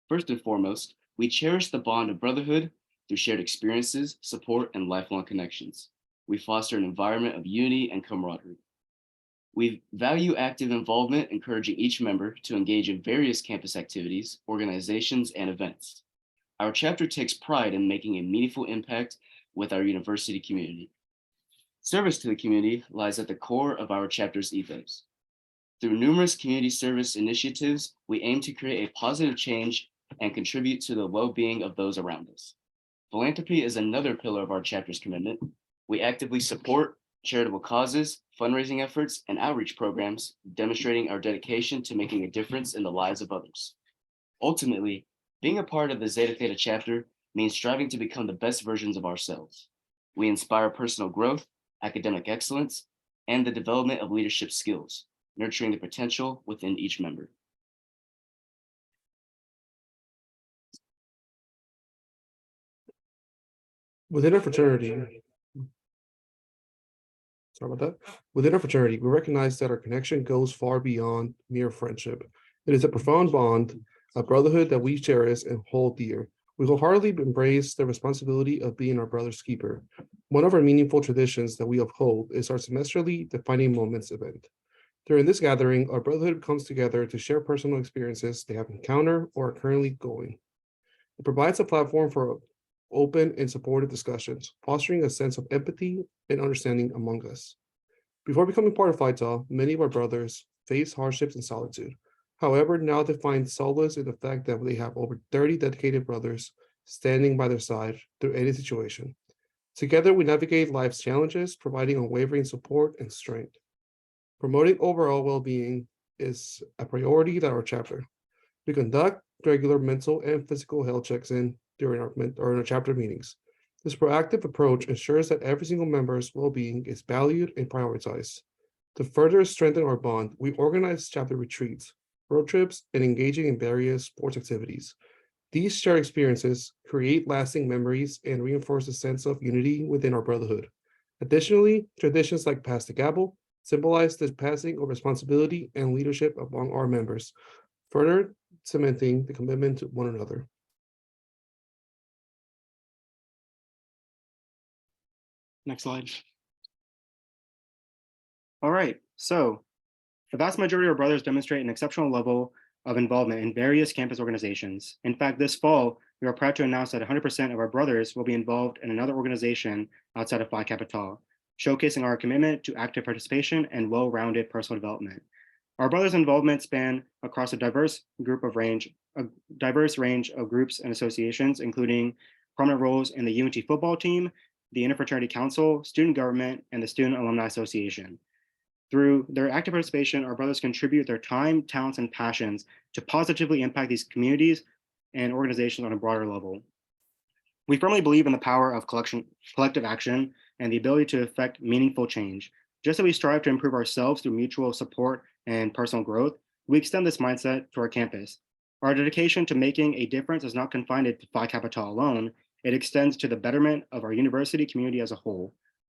First and foremost, we cherish the bond of brotherhood through shared experiences, support, and lifelong connections. We foster an environment of unity and camaraderie. We value active involvement, encouraging each member to engage in various campus activities, organizations, and events. Our chapter takes pride in making a meaningful impact with our university community. Service to the community lies at the core of our chapter's ethos. Through numerous community service initiatives, we aim to create a positive change and contribute to the well-being of those around us. Philanthropy is another pillar of our chapter's commitment. We actively support charitable causes, fundraising efforts, and outreach programs, demonstrating our dedication to making a difference in the lives of others. Ultimately, being a part of the Zeta Theta chapter means striving to become the best versions of ourselves. We inspire personal growth, academic excellence, and the development of leadership skills, nurturing the potential within each member. Within our fraternity, we recognize that our connection goes far beyond mere friendship. It is a profound bond, a brotherhood that we cherish and hold dear. We wholeheartedly embrace the responsibility of being our brother's keeper. One of our meaningful traditions that we uphold is our semesterly Defining Moments event. During this gathering, our brotherhood comes together to share personal experiences they have encountered or are currently going. It provides a platform for open and supportive discussions, fostering a sense of empathy and understanding among us. Before becoming part of Phi Tau, many of our brothers face hardships and solitude. However, now they find solace in the fact that they have over 30 dedicated brothers standing by their side through any situation. Together, we navigate life's challenges, providing unwavering support and strength. Promoting overall well-being is a priority at our chapter. We conduct regular mental and physical health checks-in during our chapter meetings. This proactive approach ensures that every single member's well-being is valued and prioritized. To further strengthen our bond, we organize chapter retreats, road trips, and engaging in various sports activities. These shared experiences create lasting memories and reinforce a sense of unity within our brotherhood. Additionally, traditions like Pass the Gavel, symbolize the passing of responsibility and leadership among our members, further cementing the commitment to one another. Next slide. All right, so the vast majority of our brothers demonstrate an exceptional level of involvement in various campus organizations. In fact, this fall, we are proud to announce that 100% of our brothers will be involved in another organization outside of Phi Kappa Tau, showcasing our commitment to active participation and well-rounded personal development. Our brothers' involvement span across a diverse range of groups and associations, including prominent roles in the UNT football team, the Interfraternity Council, student government, and the Student Alumni Association. Through their active participation, our brothers contribute their time, talents, and passions to positively impact these communities and organizations on a broader level. We firmly believe in the power of collective action and the ability to effect meaningful change. Just as we strive to improve ourselves through mutual support and personal growth, we extend this mindset to our campus. Our dedication to making a difference is not confined to Phi Kappa Tau alone. It extends to the betterment of our university community as a whole.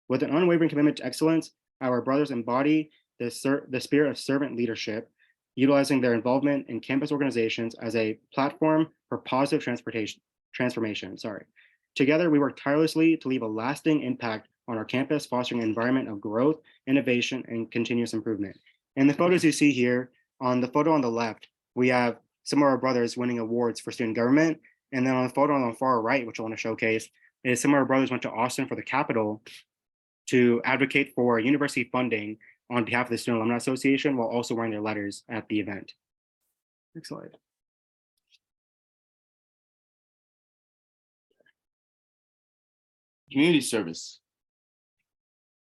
With an unwavering commitment to excellence, our brothers embody the spirit of servant leadership, utilizing their involvement in campus organizations as a platform for positive transformation. Together, we work tirelessly to leave a lasting impact on our campus, fostering an environment of growth, innovation, and continuous improvement. In the photos you see here, on the photo on the left, we have some of our brothers winning awards for student government. And then on the photo on the far right, which I want to showcase, is some of our brothers went to Austin for the Capitol to advocate for university funding on behalf of the Student Alumni Association while also wearing their letters at the event. Next slide. Community service.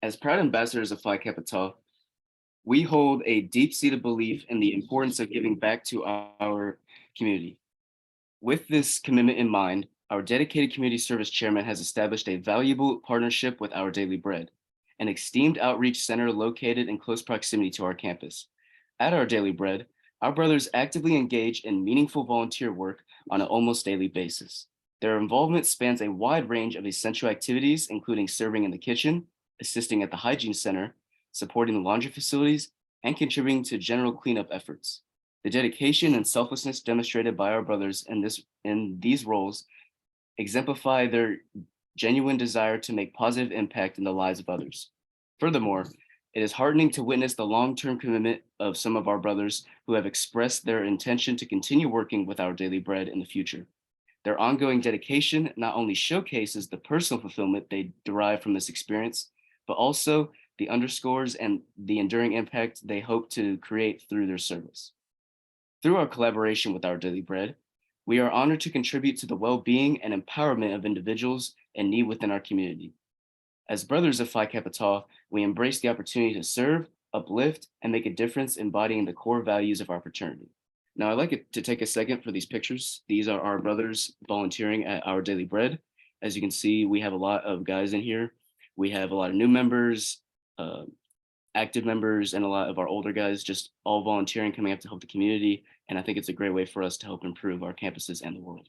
As proud ambassadors of Phi Kappa Tau, we hold a deep-seated belief in the importance of giving back to our community. With this commitment in mind, our dedicated community service chairman has established a valuable partnership with Our Daily Bread, an esteemed outreach center located in close proximity to our campus. At Our Daily Bread, our brothers actively engage in meaningful volunteer work on an almost daily basis. Their involvement spans a wide range of essential activities, including serving in the kitchen, assisting at the hygiene center, supporting the laundry facilities, and contributing to general cleanup efforts. The dedication and selflessness demonstrated by our brothers in these roles exemplify their genuine desire to make positive impact in the lives of others. Furthermore, it is heartening to witness the long-term commitment of some of our brothers who have expressed their intention to continue working with Our Daily Bread in the future. Their ongoing dedication not only showcases the personal fulfillment they derive from this experience, but also the underscores and the enduring impact they hope to create through their service. Through our collaboration with Our Daily Bread, we are honored to contribute to the well-being and empowerment of individuals in need within our community. As brothers of Phi Kappa Tau, we embrace the opportunity to serve, uplift, and make a difference embodying the core values of our fraternity. Now, I'd like to take a second for these pictures. These are our brothers volunteering at Our Daily Bread. As you can see, we have a lot of guys in here. We have a lot of new members, active members, and a lot of our older guys just all volunteering, coming up to help the community. And I think it's a great way for us to help improve our campuses and the world.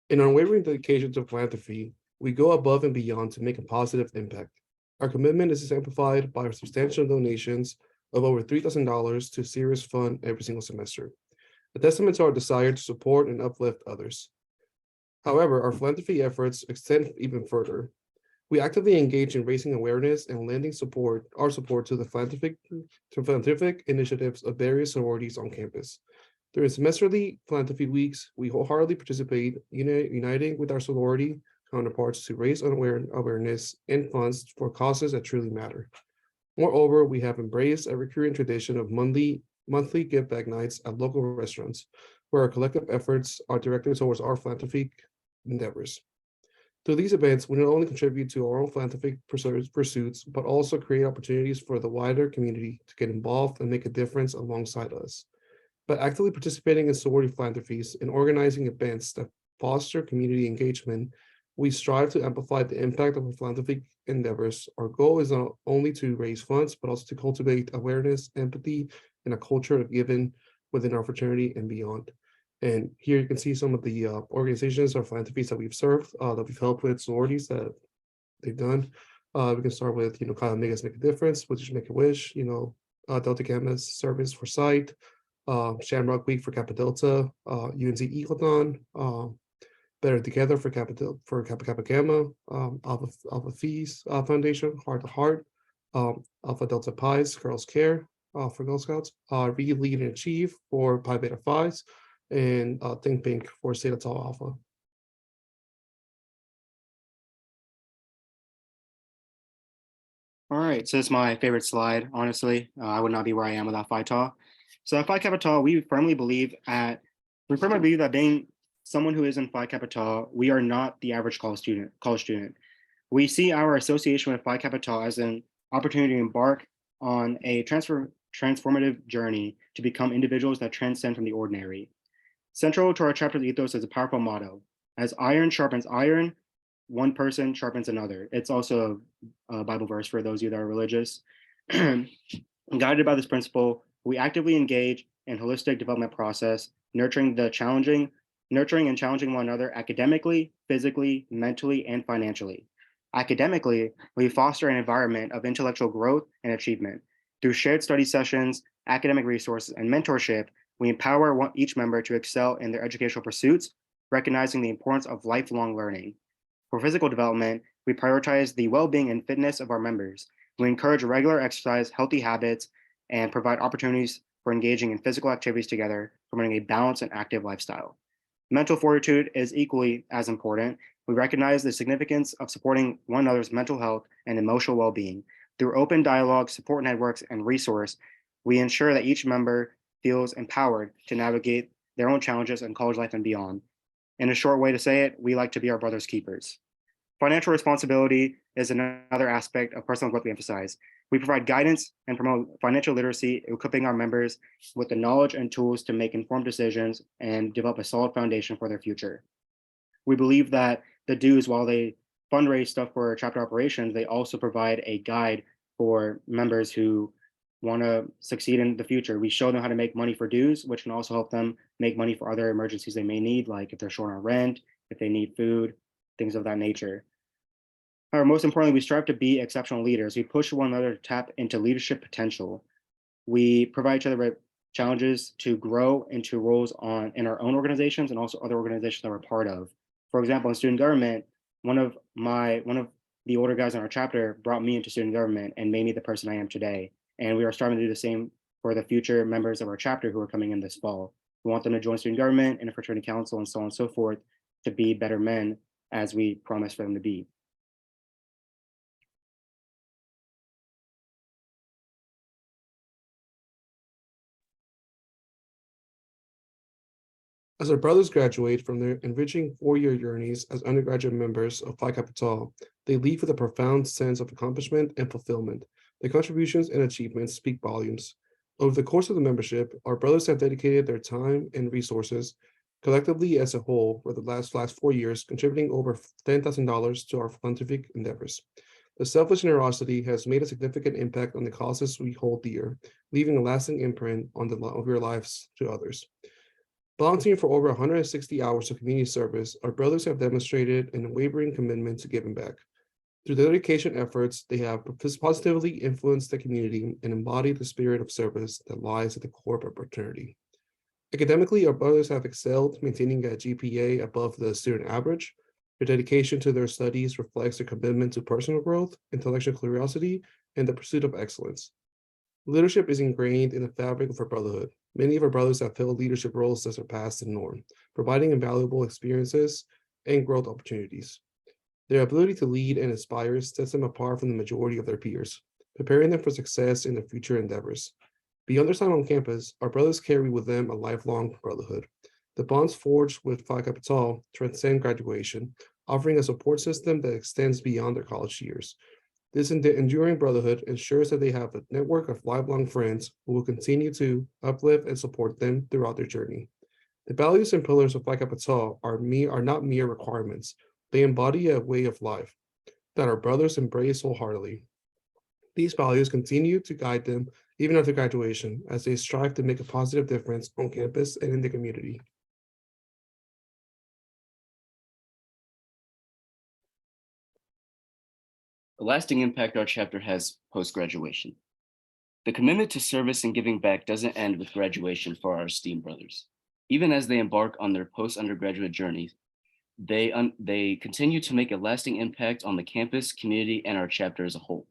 In our unwavering dedication to philanthropy, we go above and beyond to make a positive impact. Our commitment is exemplified by our substantial donations of over $3,000 to Serious Fund every single semester, a testament to our desire to support and uplift others. However, our philanthropy efforts extend even further. We actively engage in raising awareness and lending our support to the philanthropic initiatives of various sororities on campus. During semesterly philanthropy weeks, we wholeheartedly participate, uniting with our sorority counterparts to raise awareness and funds for causes that truly matter. Moreover, we have embraced a recurring tradition of monthly give back nights at local restaurants, where our collective efforts are directed towards our philanthropic endeavors. Through these events, we not only contribute to our own philanthropic pursuits, but also create opportunities for the wider community to get involved and make a difference alongside us. By actively participating in sorority philanthropies and organizing events that foster community engagement, we strive to amplify the impact of our philanthropic endeavors. Our goal is not only to raise funds, but also to cultivate awareness, empathy, and a culture of giving within our fraternity and beyond. And here you can see some of the organizations or philanthropies that we've served, that we've helped with, sororities that they've done. We can start with, kind of Make Us Make a Difference, which is Make a Wish, Delta Gamma's Service for Sight, Shamrock Week for Kappa Delta, UNC Eagleton, Better Together for Kappa Gamma, Alpha Phi's Foundation, Heart to Heart, Alpha Delta Pi's Girls Care for Girl Scouts, Read, Lead, and Achieve for Pi Beta Phi's, and Think Pink for Zeta Tau Alpha. All right, so this is my favorite slide, honestly. I would not be where I am without Phi Tau. So at Phi Kappa Tau, we firmly believe that being someone who is in Phi Kappa Tau, we are not the average college student. We see our association with Phi Kappa Tau as an opportunity to embark on a transformative journey to become individuals that transcend from the ordinary. Central to our chapter's ethos is a powerful motto: as iron sharpens iron, one person sharpens another. It's also a Bible verse for those of you that are religious. Guided by this principle, we actively engage in holistic development process, nurturing and challenging one another academically, physically, mentally, and financially. Academically, we foster an environment of intellectual growth and achievement. Through shared study sessions, academic resources, and mentorship, we empower each member to excel in their educational pursuits, recognizing the importance of lifelong learning. For physical development, we prioritize the well-being and fitness of our members. We encourage regular exercise, healthy habits, and provide opportunities for engaging in physical activities together, promoting a balanced and active lifestyle. Mental fortitude is equally as important. We recognize the significance of supporting one another's mental health and emotional well-being. Through open dialogue, support networks, and resource, we ensure that each member feels empowered to navigate their own challenges in college life and beyond. In a short way to say it, we like to be our brother's keepers. Financial responsibility is another aspect of personal growth we emphasize. We provide guidance and promote financial literacy, equipping our members with the knowledge and tools to make informed decisions and develop a solid foundation for their future. We believe that the dues, while they fundraise stuff for chapter operations, they also provide a guide for members who want to succeed in the future. We show them how to make money for dues, which can also help them make money for other emergencies they may need, like if they're short on rent, if they need food, things of that nature. However, most importantly, we strive to be exceptional leaders. We push one another to tap into leadership potential. We provide each other with challenges to grow into roles in our own organizations and also other organizations that we're part of. For example, in student government, one of the older guys in our chapter brought me into student government and made me the person I am today. And we are striving to do the same for the future members of our chapter who are coming in this fall. We want them to join student government and a fraternity council and so on and so forth to be better men as we promise for them to be. As our brothers graduate from their enriching four-year journeys as undergraduate members of Phi Kappa Tau, they leave with a profound sense of accomplishment and fulfillment. Their contributions and achievements speak volumes. Over the course of the membership, our brothers have dedicated their time and resources collectively as a whole for the last 4 years, contributing over $10,000 to our philanthropic endeavors. The selfless generosity has made a significant impact on the causes we hold dear, leaving a lasting imprint on your lives to others. Volunteering for over 160 hours of community service, our brothers have demonstrated an unwavering commitment to giving back. Through their dedication efforts, they have positively influenced the community and embodied the spirit of service that lies at the core of our fraternity. Academically, our brothers have excelled, maintaining a GPA above the student average. Their dedication to their studies reflects their commitment to personal growth, intellectual curiosity, and the pursuit of excellence. Leadership is ingrained in the fabric of our brotherhood. Many of our brothers have filled leadership roles that surpass the norm, providing invaluable experiences and growth opportunities. Their ability to lead and inspire sets them apart from the majority of their peers, preparing them for success in their future endeavors. Beyond their time on campus, our brothers carry with them a lifelong brotherhood. The bonds forged with Phi Kappa Tau transcend graduation, offering a support system that extends beyond their college years. This enduring brotherhood ensures that they have a network of lifelong friends who will continue to uplift and support them throughout their journey. The values and pillars of Phi Kappa Tau are not mere requirements. They embody a way of life that our brothers embrace wholeheartedly. These values continue to guide them even after graduation, as they strive to make a positive difference on campus and in the community. A lasting impact our chapter has post-graduation. The commitment to service and giving back doesn't end with graduation for our esteemed brothers. Even as they embark on their post-undergraduate journeys, they continue to make a lasting impact on the campus, community, and our chapter as a whole.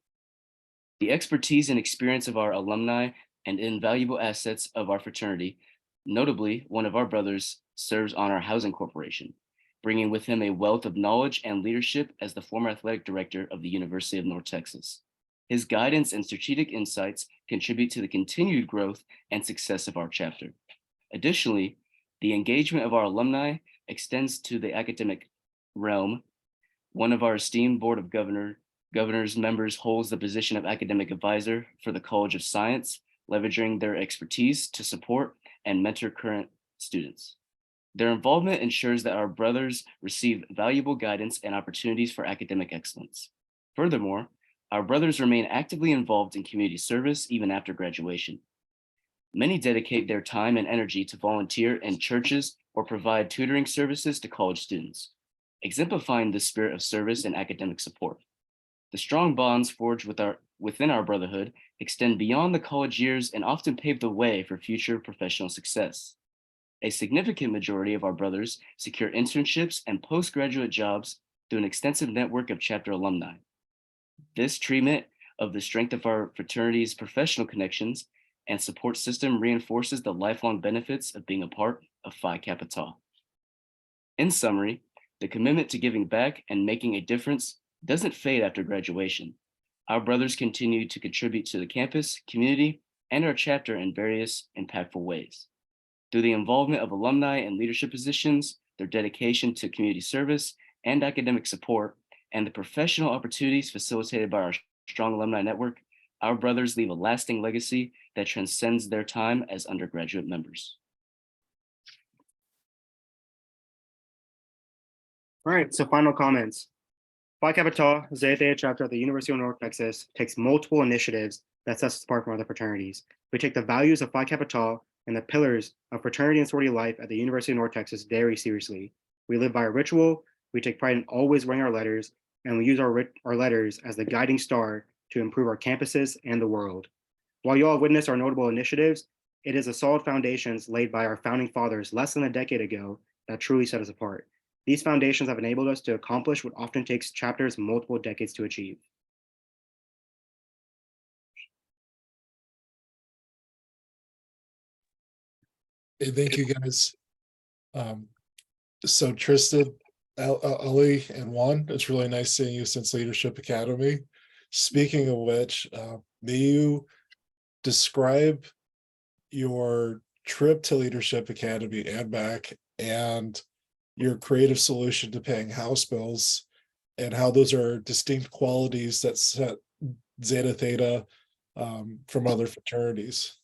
The expertise and experience of our alumni and invaluable assets of our fraternity, notably, one of our brothers serves on our housing corporation, bringing with him a wealth of knowledge and leadership as the former athletic director of the University of North Texas. His guidance and strategic insights contribute to the continued growth and success of our chapter. Additionally, the engagement of our alumni extends to the academic realm. One of our esteemed Board of Governors members holds the position of academic advisor for the College of Science, leveraging their expertise to support and mentor current students. Their involvement ensures that our brothers receive valuable guidance and opportunities for academic excellence. Furthermore, our brothers remain actively involved in community service even after graduation. Many dedicate their time and energy to volunteer in churches or provide tutoring services to college students, exemplifying the spirit of service and academic support. The strong bonds forged within our brotherhood extend beyond the college years and often pave the way for future professional success. A significant majority of our brothers secure internships and postgraduate jobs through an extensive network of chapter alumni. This treatment of the strength of our fraternity's professional connections and support system reinforces the lifelong benefits of being a part of Phi Kappa Tau. In summary, the commitment to giving back and making a difference doesn't fade after graduation. Our brothers continue to contribute to the campus, community, and our chapter in various impactful ways. Through the involvement of alumni in leadership positions, their dedication to community service and academic support, and the professional opportunities facilitated by our strong alumni network, our brothers leave a lasting legacy that transcends their time as undergraduate members. All right, so final comments. Phi Kappa Tau, Zeta chapter at the University of North Texas takes multiple initiatives that sets us apart from other fraternities. We take the values of Phi Kappa Tau and the pillars of fraternity and sorority life at the University of North Texas very seriously. We live by a ritual, we take pride in always wearing our letters, and we use our letters as the guiding star to improve our campuses and the world. While you all witness our notable initiatives, it is a solid foundations laid by our founding fathers less than a decade ago that truly set us apart. These foundations have enabled us to accomplish what often takes chapters multiple decades to achieve. Hey, thank you guys. So Tristan, Ali, and Juan, it's really nice seeing you since Leadership Academy. Speaking of which, may you describe your trip to Leadership Academy and back, and your creative solution to paying house bills, and how those are distinct qualities that set Zeta Theta from other fraternities.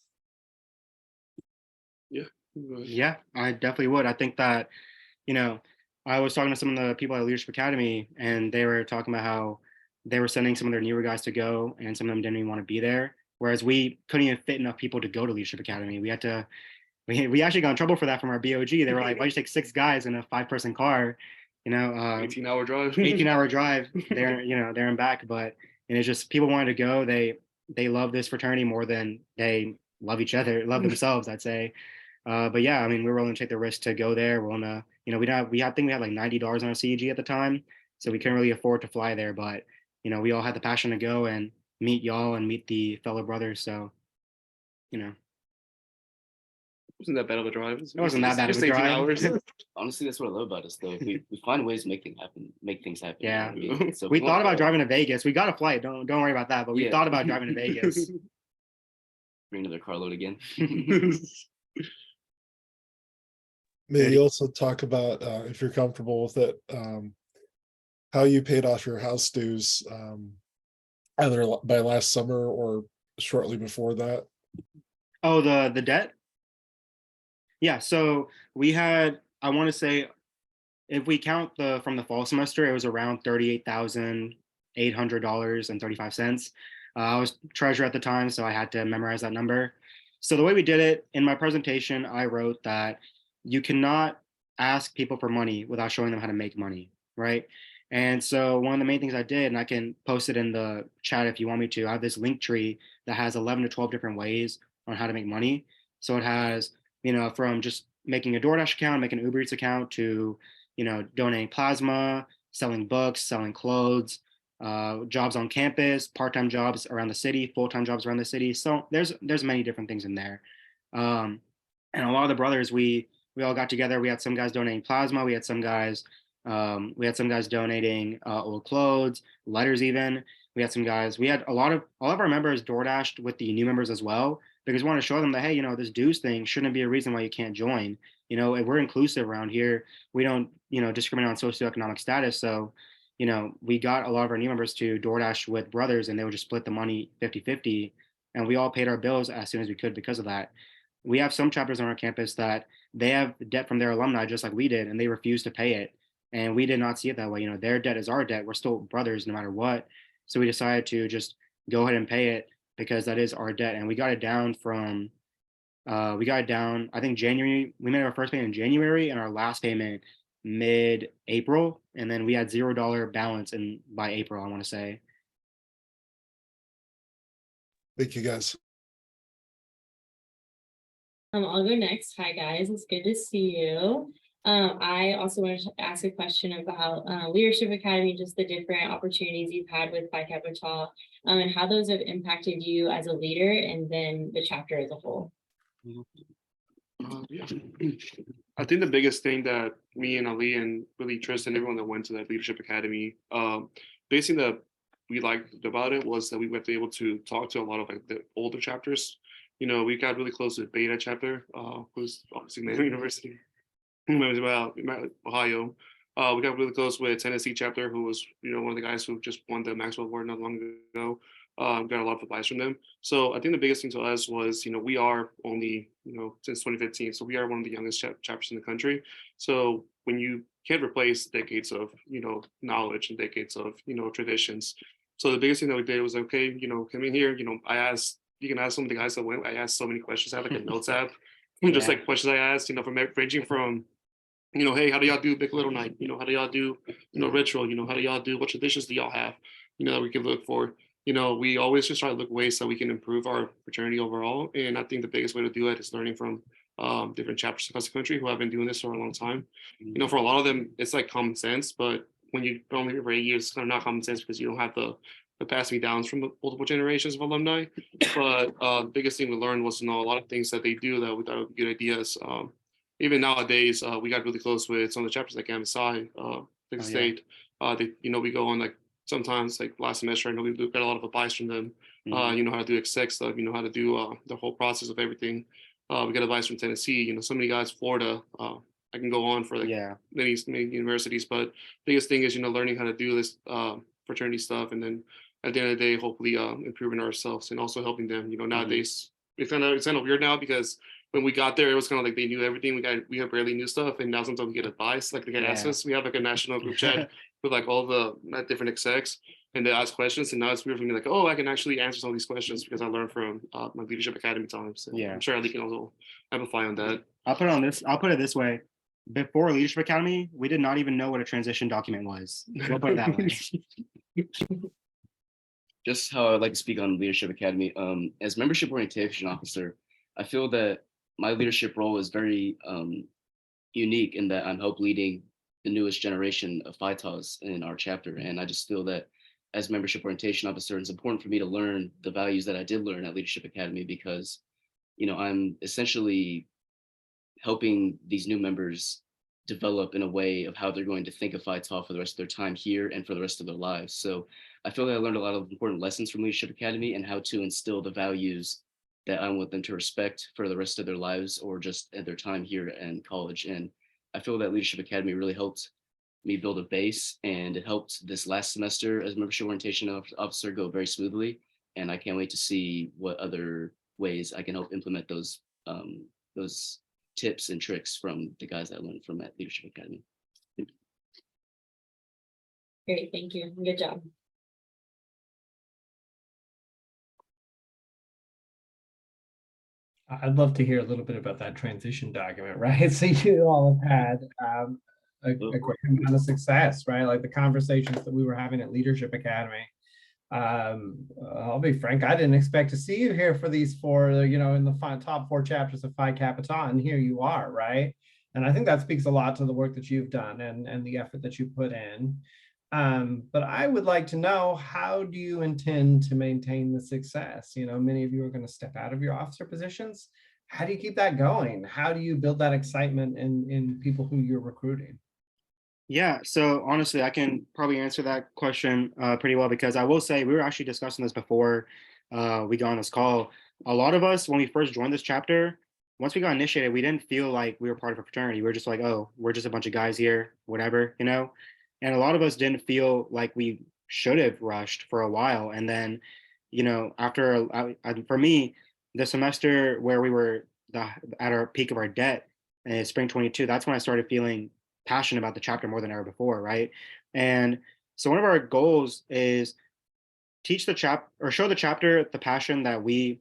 Yeah, I definitely would. I think that, I was talking to some of the people at Leadership Academy, and they were talking about how they were sending some of their newer guys to go, and some of them didn't even want to be there. Whereas we couldn't even fit enough people to go to Leadership Academy. We had to, we actually got in trouble for that from our BOG. They were like, why'd you take 6 guys in a 5-person car? 18-hour drive. 18-hour drive there, there and back. But it's just people wanted to go. They love this fraternity more than they love each other, love themselves, I'd say. But yeah, I mean, we were willing to take the risk to go there. We're willing to, I think we had like $90 on our CEG at the time, so we couldn't really afford to fly there. But we all had the passion to go and meet y'all and meet the fellow brothers. So, Wasn't that bad of a drive? It wasn't that bad of a drive. Hours. Honestly, that's what I love about us, though. We find ways to make things happen. Yeah. You know what I mean? So We thought about driving to Vegas. We got a flight. Don't worry about that. But we thought about driving to Vegas. Bring another carload again. May you also talk about, if you're comfortable with it, how you paid off your house dues, either by last summer or shortly before that? Oh, the debt? Yeah, so we had, I want to say, if we count from the fall semester, it was around $38,800.35. I was treasurer at the time, so I had to memorize that number. So the way we did it, in my presentation, I wrote that you cannot ask people for money without showing them how to make money, right? And so one of the main things I did, and I can post it in the chat if you want me to, I have this link tree that has 11 to 12 different ways on how to make money. So it has, from just making a DoorDash account, making an Uber Eats account, to, donating plasma, selling books, selling clothes, jobs on campus, part-time jobs around the city, full-time jobs around the city. So there's many different things in there. And a lot of the brothers, we all got together. We had some guys donating plasma. We had some guys donating old clothes, letters even. We had all of our members DoorDashed with the new members as well, because we want to show them that, hey, this dues thing shouldn't be a reason why you can't join. We're inclusive around here. We don't, discriminate on socioeconomic status. So, we got a lot of our new members to DoorDash with brothers, and they would just split the money 50-50. And we all paid our bills as soon as we could because of that. We have some chapters on our campus that they have debt from their alumni just like we did, and they refuse to pay it. And we did not see it that way. Their debt is our debt. We're still brothers no matter what. So we decided to just go ahead and pay it because that is our debt. And we got it down I think January. We made our first payment in January and our last payment mid-April. And then we had $0 balance by April, I want to say. Thank you, guys. I'll go next. Hi, guys. It's good to see you. I also wanted to ask a question about Leadership Academy, just the different opportunities you've had with Phi Kappa Tau, and how those have impacted you as a leader and then the chapter as a whole. Yeah. I think the biggest thing that me and Ali and really Tristan and everyone that went to that Leadership Academy, basically that we liked about it was that we were able to talk to a lot of the older chapters. We got really close to the Beta chapter, who's obviously Maine University. About Ohio. We got really close with Tennessee chapter, who was one of the guys who just won the Maxwell Award not long ago. Got a lot of advice from them. So I think the biggest thing to us was we are only since 2015, so we are one of the youngest chapters in the country. So when you can't replace decades of knowledge and decades of traditions, so the biggest thing that we did was okay, come in here. I asked, you can ask some of the guys that went. I asked so many questions. I have like a notes app. Just like questions I asked, from ranging from hey, how do y'all do Big Little Night? How do y'all do, ritual? How do y'all do, what traditions do y'all have, that we can look for? We always just try to look ways that we can improve our fraternity overall. And I think the biggest way to do it is learning from different chapters across the country who have been doing this for a long time. For a lot of them, it's like common sense, but when you only for 8 years, it's kind of not common sense because you don't have the passing downs from multiple generations of alumni. But the biggest thing we learned was a lot of things that they do that we thought would be good ideas. Even nowadays, we got really close with some of the chapters like MSI, State. We go on like sometimes like last semester, I know we got a lot of advice from them. How to do exec stuff, how to do the whole process of everything. We got advice from Tennessee, so many guys, Florida. I can go on for like many universities, but biggest thing is learning how to do this fraternity stuff, and then at the end of the day, hopefully improving ourselves and also helping them. Nowadays it's kind of weird now because when we got there, it was kind of like they knew everything. We have barely knew stuff, and now sometimes we get advice. Like they get asked us. We have like a national group chat with like all the different execs, and they ask questions. And now it's weird for me, like, oh, I can actually answer some of these questions because I learned from my Leadership Academy times. So I'm sure Ali can also amplify on that. I'll put it this way. Before Leadership Academy, we did not even know what a transition document was. We'll put it that way. Just how I'd like to speak on Leadership Academy. As membership orientation officer, I feel that my leadership role is very unique in that I'm help leading the newest generation of Phi Taus in our chapter. And I just feel that as membership orientation officer, it's important for me to learn the values that I did learn at Leadership Academy because, I'm essentially helping these new members develop in a way of how they're going to think of Phi Tau for the rest of their time here and for the rest of their lives. So I feel that I learned a lot of important lessons from Leadership Academy and how to instill the values that I want them to respect for the rest of their lives or just at their time here in college. And I feel that Leadership Academy really helped me build a base, and it helped this last semester as membership orientation officer go very smoothly. And I can't wait to see what other ways I can help implement those tips and tricks from the guys I learned from at Leadership Academy. Great, thank you. Good job. I'd love to hear a little bit about that transition document, right? So you all have had a great amount of success, right? Like the conversations that we were having at Leadership Academy. I'll be frank, I didn't expect to see you here for these 4, in the top 4 chapters of Phi Kappa, and here you are, right? And I think that speaks a lot to the work that you've done and the effort that you put in. But I would like to know, how do you intend to maintain the success? Many of you are going to step out of your officer positions. How do you keep that going? How do you build that excitement in people who you're recruiting? Yeah, so honestly, I can probably answer that question pretty well, because I will say we were actually discussing this before we got on this call. A lot of us, when we first joined this chapter, once we got initiated, we didn't feel like we were part of a fraternity. We were just like, oh, we're just a bunch of guys here, whatever, And a lot of us didn't feel like we should have rushed for a while. And then, after, for me, the semester where we were at our peak of our debt in spring 22, that's when I started feeling passionate about the chapter more than ever before, right? And so one of our goals is teach the show the chapter the passion that we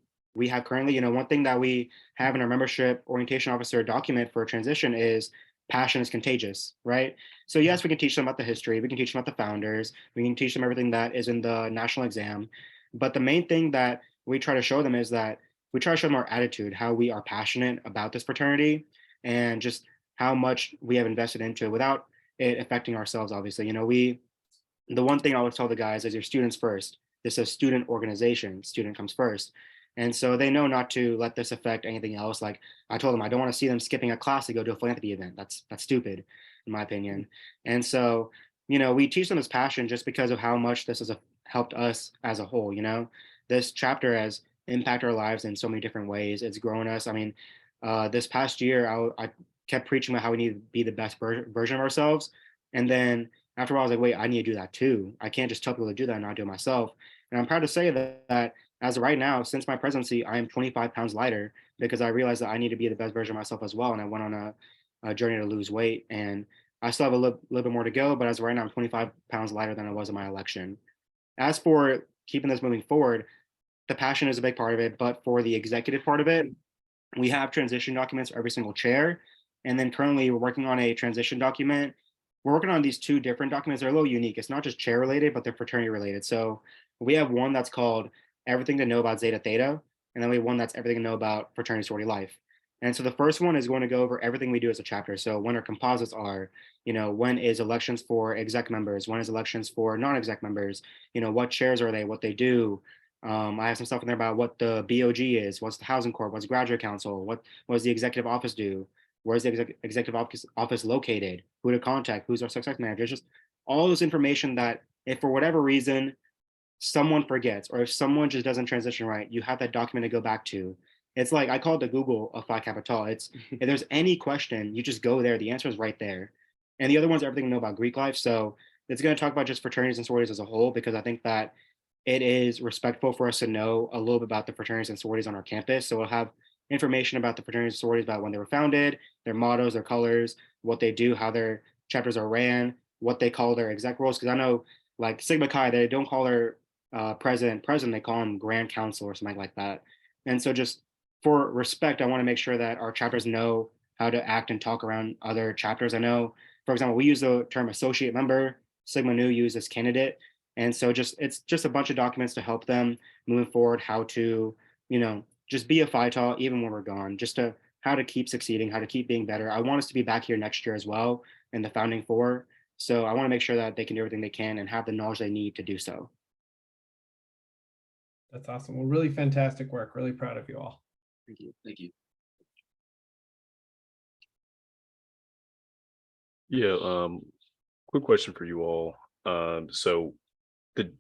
have currently. One thing that we have in our membership orientation officer document for transition is passion is contagious, right? So yes, we can teach them about the history, we can teach them about the founders, we can teach them everything that is in the national exam. But the main thing that we try to show them is that we try to show them our attitude, how we are passionate about this fraternity, and just how much we have invested into it without it affecting ourselves, obviously. The one thing I always tell the guys is your students first. This is a student organization, student comes first. And so they know not to let this affect anything else. Like I told them, I don't want to see them skipping a class to go to a philanthropy event. That's stupid, in my opinion. And so, we teach them this passion just because of how much this has helped us as a whole. This chapter has impacted our lives in so many different ways. It's grown us. I mean, this past year, I kept preaching about how we need to be the best version of ourselves. And then after a while, I was like, wait, I need to do that too. I can't just tell people to do that and not do it myself. And I'm proud to say that as of right now, since my presidency, I am 25 pounds lighter, because I realized that I need to be the best version of myself as well. And I went on a journey to lose weight. And I still have a little bit more to go, but as of right now, I'm 25 pounds lighter than I was in my election. As for keeping this moving forward, the passion is a big part of it. But for the executive part of it, we have transition documents for every single chair. And then currently we're working on a transition document. We're working on these 2 different documents. They're a little unique. It's not just chair related, but they're fraternity related. So we have one that's called Everything to Know About Zeta Theta. And then we have one that's Everything to Know About Fraternity Sorority Life. And so the first one is going to go over everything we do as a chapter. So when our composites are, when is elections for exec members, when is elections for non-exec members, what chairs are they, what they do. I have some stuff in there about what the BOG is, what's the housing corp, what's graduate council, what does the executive office do, where's the executive office located, who to contact, who's our success manager. It's just all this information that if for whatever reason someone forgets, or if someone just doesn't transition right, you have that document to go back to. It's like, I call it the Google of Phi Kappa Tau. It's if there's any question, you just go there, the answer is right there. And the other one's Everything to Know About Greek life. So it's going to talk about just fraternities and sororities as a whole, because I think that it is respectful for us to know a little bit about the fraternities and sororities on our campus. So we'll have information about the fraternities and sororities, about when they were founded, their mottos, their colors, what they do, how their chapters are ran, what they call their exec roles. Because I know like Sigma Chi, they don't call their president, they call him Grand Council or something like that. And so just for respect, I want to make sure that our chapters know how to act and talk around other chapters. I know, for example, we use the term associate member, Sigma Nu uses candidate. And so it's just a bunch of documents to help them moving forward, how to, just be a Phi Tau even when we're gone, just to how to keep succeeding, how to keep being better. I want us to be back here next year as well in the founding 4. So I want to make sure that they can do everything they can and have the knowledge they need to do so. That's awesome. Well, really fantastic work. Really proud of you all. Thank you. Thank you. Yeah, quick question for you all. So the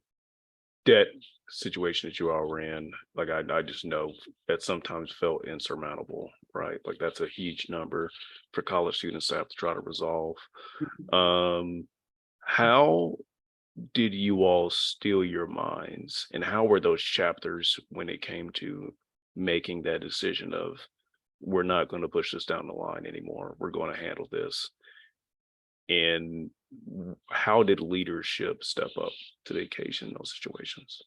debt situation that you all ran, like I just know that sometimes felt insurmountable, right? Like that's a huge number for college students to have to try to resolve. How did you all steel your minds, and how were those chapters when it came to making that decision of, we're not going to push this down the line anymore, we're going to handle this? And how did leadership step up to the occasion in those situations?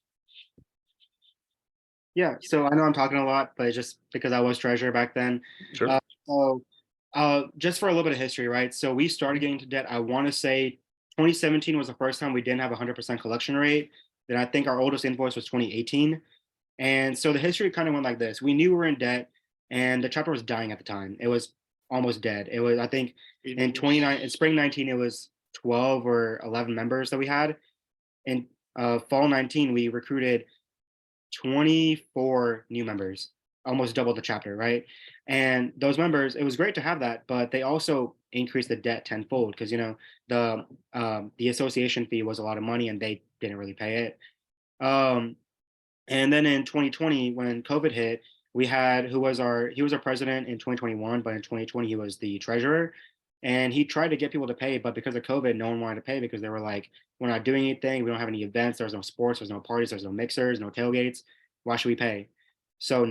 Yeah, so I know I'm talking a lot, but it's just because I was treasurer back then. Sure. So Just for a little bit of history, right? So we started getting into debt. I want to say 2017 was the first time we didn't have a 100% collection rate. Then I think our oldest invoice was 2018. And so the history kind of went like this. We knew we were in debt and the chapter was dying at the time. It was almost dead. It was, I think in spring 19, it was 12 or 11 members that we had. In fall 19, we recruited 24 new members, almost double the chapter, right? And those members, it was great to have that, but they also increased the debt tenfold because the association fee was a lot of money and they didn't really pay it. And then in 2020, when COVID hit, we had he was our president in 2021, but in 2020 he was the treasurer, and he tried to get people to pay, but because of COVID, no one wanted to pay because they were like, "We're not doing anything. We don't have any events. There's no sports. There's no parties. There's no mixers. No tailgates. Why should we pay?" So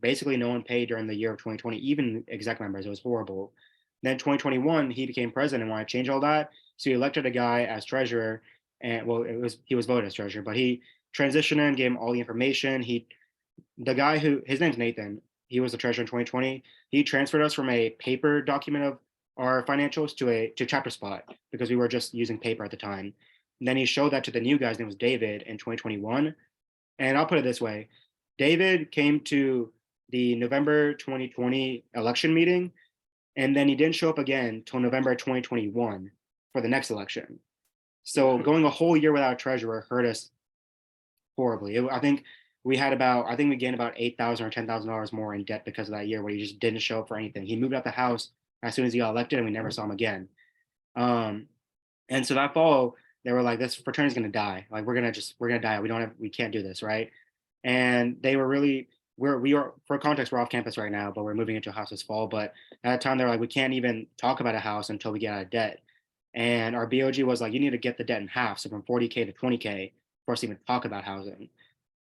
basically no one paid during the year of 2020, even exec members. It was horrible. Then 2021, he became president and wanted to change all that. So he elected a guy as treasurer, and well, he was voted as treasurer, but he transitioned him, gave him all the information. His name's Nathan. He was the treasurer in 2020. He transferred us from a paper document of our financials to chapter spot because we were just using paper at the time. And then he showed that to the new guy's name was David in 2021. And I'll put it this way. David came to the November 2020 election meeting, and then he didn't show up again till November 2021 for the next election. So going a whole year without a treasurer hurt us horribly. I think we gained about $8,000 or $10,000 more in debt because of that year where he just didn't show up for anything. He moved out the house as soon as he got elected, and we never saw him again. And so that fall, they were like, "This fraternity's gonna die. Like we're gonna die. We can't do this, right?" And they were really, we are, for context, we're off campus right now, but we're moving into a house this fall. But at that time, they were like, "We can't even talk about a house until we get out of debt." And our BOG was like, "You need to get the debt in half, so from 40K to 20K for us to even talk about housing."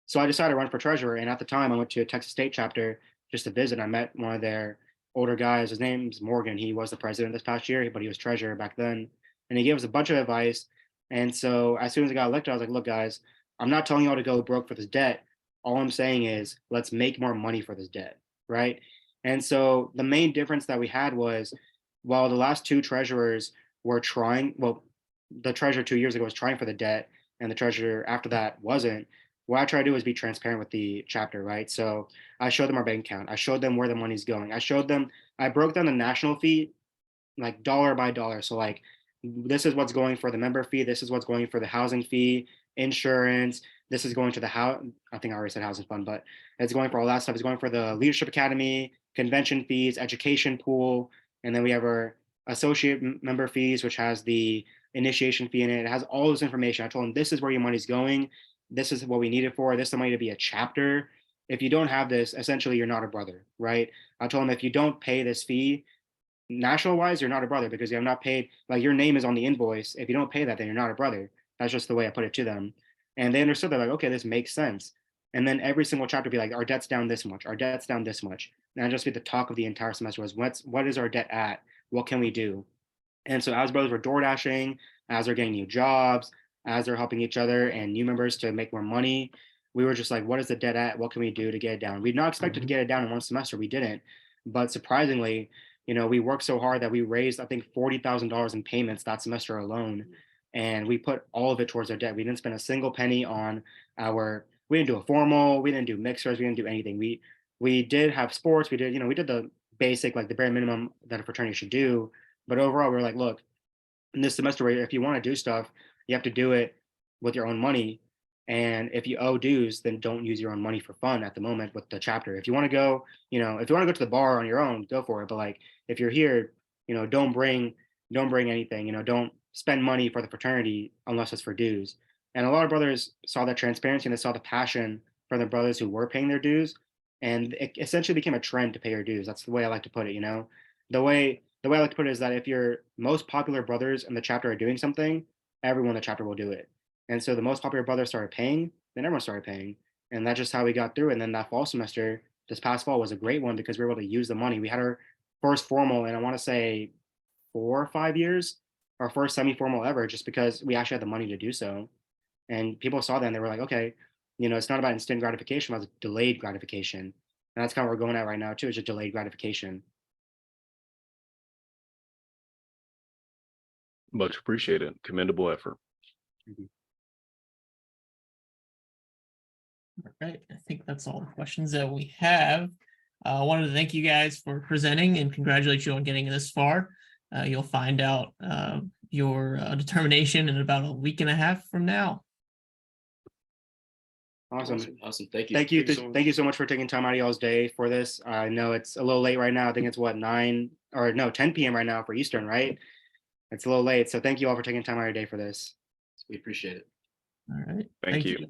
So I decided to run for treasurer. And at the time, I went to a Texas State chapter just to visit. I met one of their older guys. His name's Morgan. He was the president this past year, but he was treasurer back then. And he gave us a bunch of advice. And so as soon as I got elected, I was like, "Look, guys, I'm not telling you all to go broke for this debt. All I'm saying is let's make more money for this debt," right? And so the main difference that we had was while the last two treasurers were trying, well, the treasurer 2 years ago was trying for the debt and the treasurer after that wasn't, what I try to do is be transparent with the chapter, right? So I showed them our bank account. I showed them where the money's going. I broke down the national fee like dollar by dollar. So like, this is what's going for the member fee. This is what's going for the housing fee, insurance. This is going to the house. I think I already said housing fund, but it's going for all that stuff. It's going for the leadership academy, convention fees, education pool. And then we have our associate member fees, which has the initiation fee in it. It has all this information. I told them, this is where your money's going. This is what we need it for. This is the money to be a chapter. If you don't have this, essentially you're not a brother, right? I told them, if you don't pay this fee, national wise, you're not a brother because you have not paid, like your name is on the invoice. If you don't pay that, then you're not a brother. That's just the way I put it to them. And they understood. They're like, "Okay, this makes sense." And then every single chapter be like, "Our debt's down this much. Our debt's down this much." And that'd just be the talk of the entire semester was, what is our debt at? What can we do? And so as brothers were door dashing, as they're getting new jobs, as they're helping each other and new members to make more money, we were just like, what is the debt at? What can we do to get it down? We'd not expected to get it down in one semester. We didn't. But surprisingly, we worked so hard that we raised, I think, $40,000 in payments that semester alone. And we put all of it towards our debt. We didn't spend a single penny on we didn't do a formal, we didn't do mixers, we didn't do anything. We did have sports. We did the basic, like the bare minimum that a fraternity should do. But overall, we were like, look, in this semester, if you want to do stuff, you have to do it with your own money. And if you owe dues, then don't use your own money for fun at the moment with the chapter. If you want to go, if you want to go to the bar on your own, go for it. But like, if you're here, don't bring anything, don't spend money for the fraternity unless it's for dues. And a lot of brothers saw that transparency and they saw the passion for the brothers who were paying their dues. And it essentially became a trend to pay your dues. That's the way I like to put it, The way I like to put it is that if your most popular brothers in the chapter are doing something, everyone in the chapter will do it. And so the most popular brothers started paying, then everyone started paying. And that's just how we got through. And then that fall semester, this past fall, was a great one because we were able to use the money. We had our first formal, and I want to say 4 or 5 years, our first semi-formal ever, just because we actually had the money to do so. And people saw that and they were like, okay, it's not about instant gratification, it's delayed gratification. And that's kind of what we're going at right now too, is just delayed gratification. Much appreciated. Commendable effort. All right, I think that's all the questions that we have. I wanted to thank you guys for presenting and congratulate you on getting this far. You'll find out your determination in about a week and a half from now. Awesome. Awesome. Thank you. Thank you so much for taking time out of y'all's day for this. I know it's a little late right now. I think it's what 10 p.m. right now for Eastern, right? It's a little late. So thank you all for taking time out of your day for this. We appreciate it. All right. Thank you.